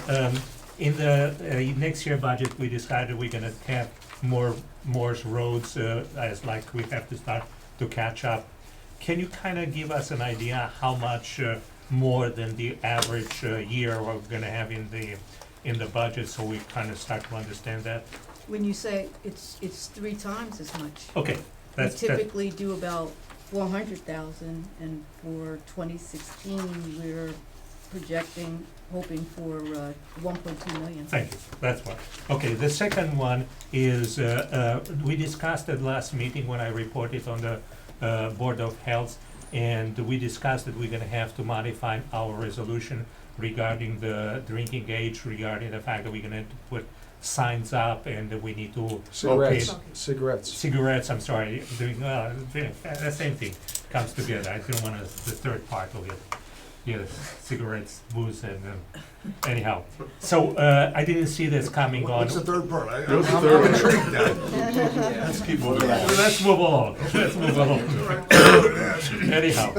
[SPEAKER 6] in the next year budget, we decided we're gonna have more roads, as like we have to start to catch up. Can you kinda give us an idea how much more than the average year we're gonna have in the budget, so we kinda start to understand that?
[SPEAKER 8] When you say it's 3 times as much.
[SPEAKER 6] Okay,
[SPEAKER 8] We
[SPEAKER 6] that's,
[SPEAKER 8] typically do about 400,000, and for 2016, we're projecting, hoping for 1.2 million.
[SPEAKER 6] thank you, that's one. Okay, the second one is, we discussed at last meeting when I reported on the Board of Health, and we discussed that we're gonna have to modify our resolution regarding the drinking age, regarding the fact that we're gonna have to put signs up and that we need to
[SPEAKER 1] Cigarettes.
[SPEAKER 6] I'm sorry, doing, the same thing comes together. I didn't want the third part of it. Yeah, cigarettes, booze, and anyhow. So, I didn't see this coming on.
[SPEAKER 7] What's the third part?
[SPEAKER 9] What's the
[SPEAKER 7] I'm
[SPEAKER 9] third one?
[SPEAKER 7] intrigued now.
[SPEAKER 4] Let's keep moving on.
[SPEAKER 6] Let's move along, let's move along. Anyhow,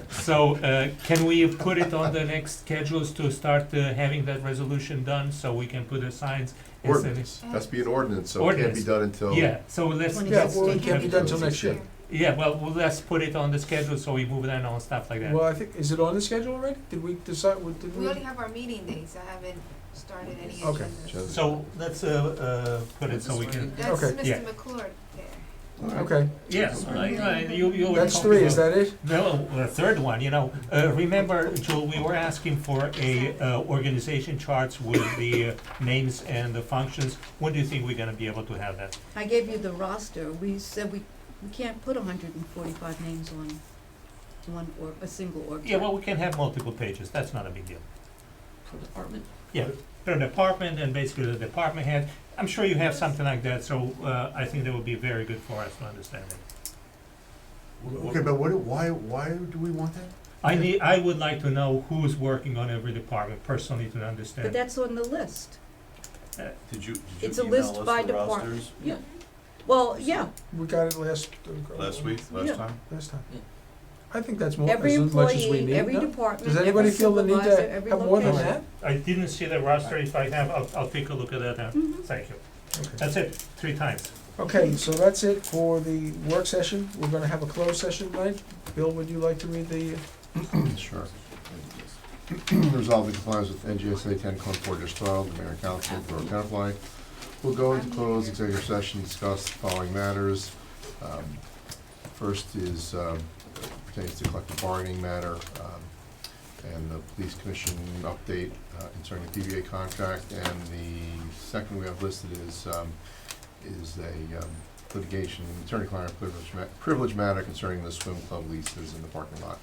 [SPEAKER 6] so, can we put it on the next schedules to start having that resolution done, so we can put the signs? and send it?
[SPEAKER 9] Ordinance, has to be an ordinance, so it can't be
[SPEAKER 6] Ordinance.
[SPEAKER 9] done until.
[SPEAKER 6] Yeah, so let's.
[SPEAKER 1] Yeah, well, it can't be done till next year.
[SPEAKER 6] Yeah, well, let's put it on the schedule, so we move it on, stuff like that.
[SPEAKER 1] Well, I think, is it on the schedule already? Did we decide, did
[SPEAKER 14] We
[SPEAKER 1] we?
[SPEAKER 14] already have our meeting dates, I haven't started any
[SPEAKER 1] Okay.
[SPEAKER 14] agendas.
[SPEAKER 6] So, let's, put it so we can,
[SPEAKER 14] That's
[SPEAKER 1] Okay.
[SPEAKER 6] Yeah.
[SPEAKER 14] Mr. McClure there.
[SPEAKER 1] Okay,
[SPEAKER 6] yes, you were
[SPEAKER 1] that's
[SPEAKER 6] talking
[SPEAKER 1] 3, is
[SPEAKER 6] about-
[SPEAKER 1] that it?
[SPEAKER 6] No, the third one, remember, Joel, we were asking for a, organization charts with the names and the functions. When do you think we're gonna be able to have that?
[SPEAKER 8] I gave you the roster. We said we can't put 145 names on one or a single org.
[SPEAKER 6] Yeah, well, we can have multiple pages, that's not a big deal.
[SPEAKER 10] Per department?
[SPEAKER 6] Yeah, per department and basically the department head. I'm sure you have something like that, so, I think that would be very good for us to understand it.
[SPEAKER 7] Okay, but why do we want that?
[SPEAKER 6] I would like to know who's working on every department personally to understand.
[SPEAKER 8] But that's on the list.
[SPEAKER 4] Did you
[SPEAKER 8] It's a list by department. Yeah. Well, yeah,
[SPEAKER 1] We got it last
[SPEAKER 4] week, last
[SPEAKER 8] Yeah.
[SPEAKER 4] time?
[SPEAKER 1] Last time.
[SPEAKER 10] Yeah.
[SPEAKER 1] I think that's more,
[SPEAKER 8] every
[SPEAKER 1] as much as we
[SPEAKER 8] employee,
[SPEAKER 1] need,
[SPEAKER 8] every
[SPEAKER 1] no?
[SPEAKER 8] department,
[SPEAKER 1] Does
[SPEAKER 8] every
[SPEAKER 1] anybody feel the need
[SPEAKER 8] supervisor,
[SPEAKER 1] to
[SPEAKER 8] every
[SPEAKER 1] have more than
[SPEAKER 8] location.
[SPEAKER 1] that?
[SPEAKER 6] I didn't see the roster, if I have, I'll take a look at that,
[SPEAKER 8] Mhm.
[SPEAKER 6] thank you.
[SPEAKER 1] Okay.
[SPEAKER 6] That's it, 3 times.
[SPEAKER 1] Okay, so that's it for the work session. We're gonna have a closed session tonight. Bill, would you like to read the?
[SPEAKER 9] Sure. Resolved in compliance with NGSA 10:4-12, the mayor and council for Tenafly will go into closed executive session, and discuss the following matters. First is pertains to collective bargaining matter, and the police commission update concerning the PBA contract. And the second we have listed is a litigation, attorney-client privilege matter concerning the swim club leases in the parking lot.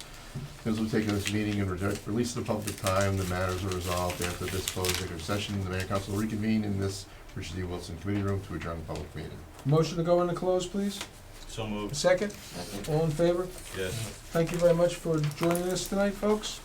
[SPEAKER 9] As we take this meeting and release the public time, the matters are resolved after this closed executive session. The mayor and council will reconvene in this Richard D. Wilson Committee Room to adjourn the public meeting.
[SPEAKER 1] Motion to go into close, please.
[SPEAKER 4] So moved.
[SPEAKER 1] Second,
[SPEAKER 10] Second.
[SPEAKER 1] all in favor?
[SPEAKER 4] Yes.
[SPEAKER 1] Thank you very much for joining us tonight, folks.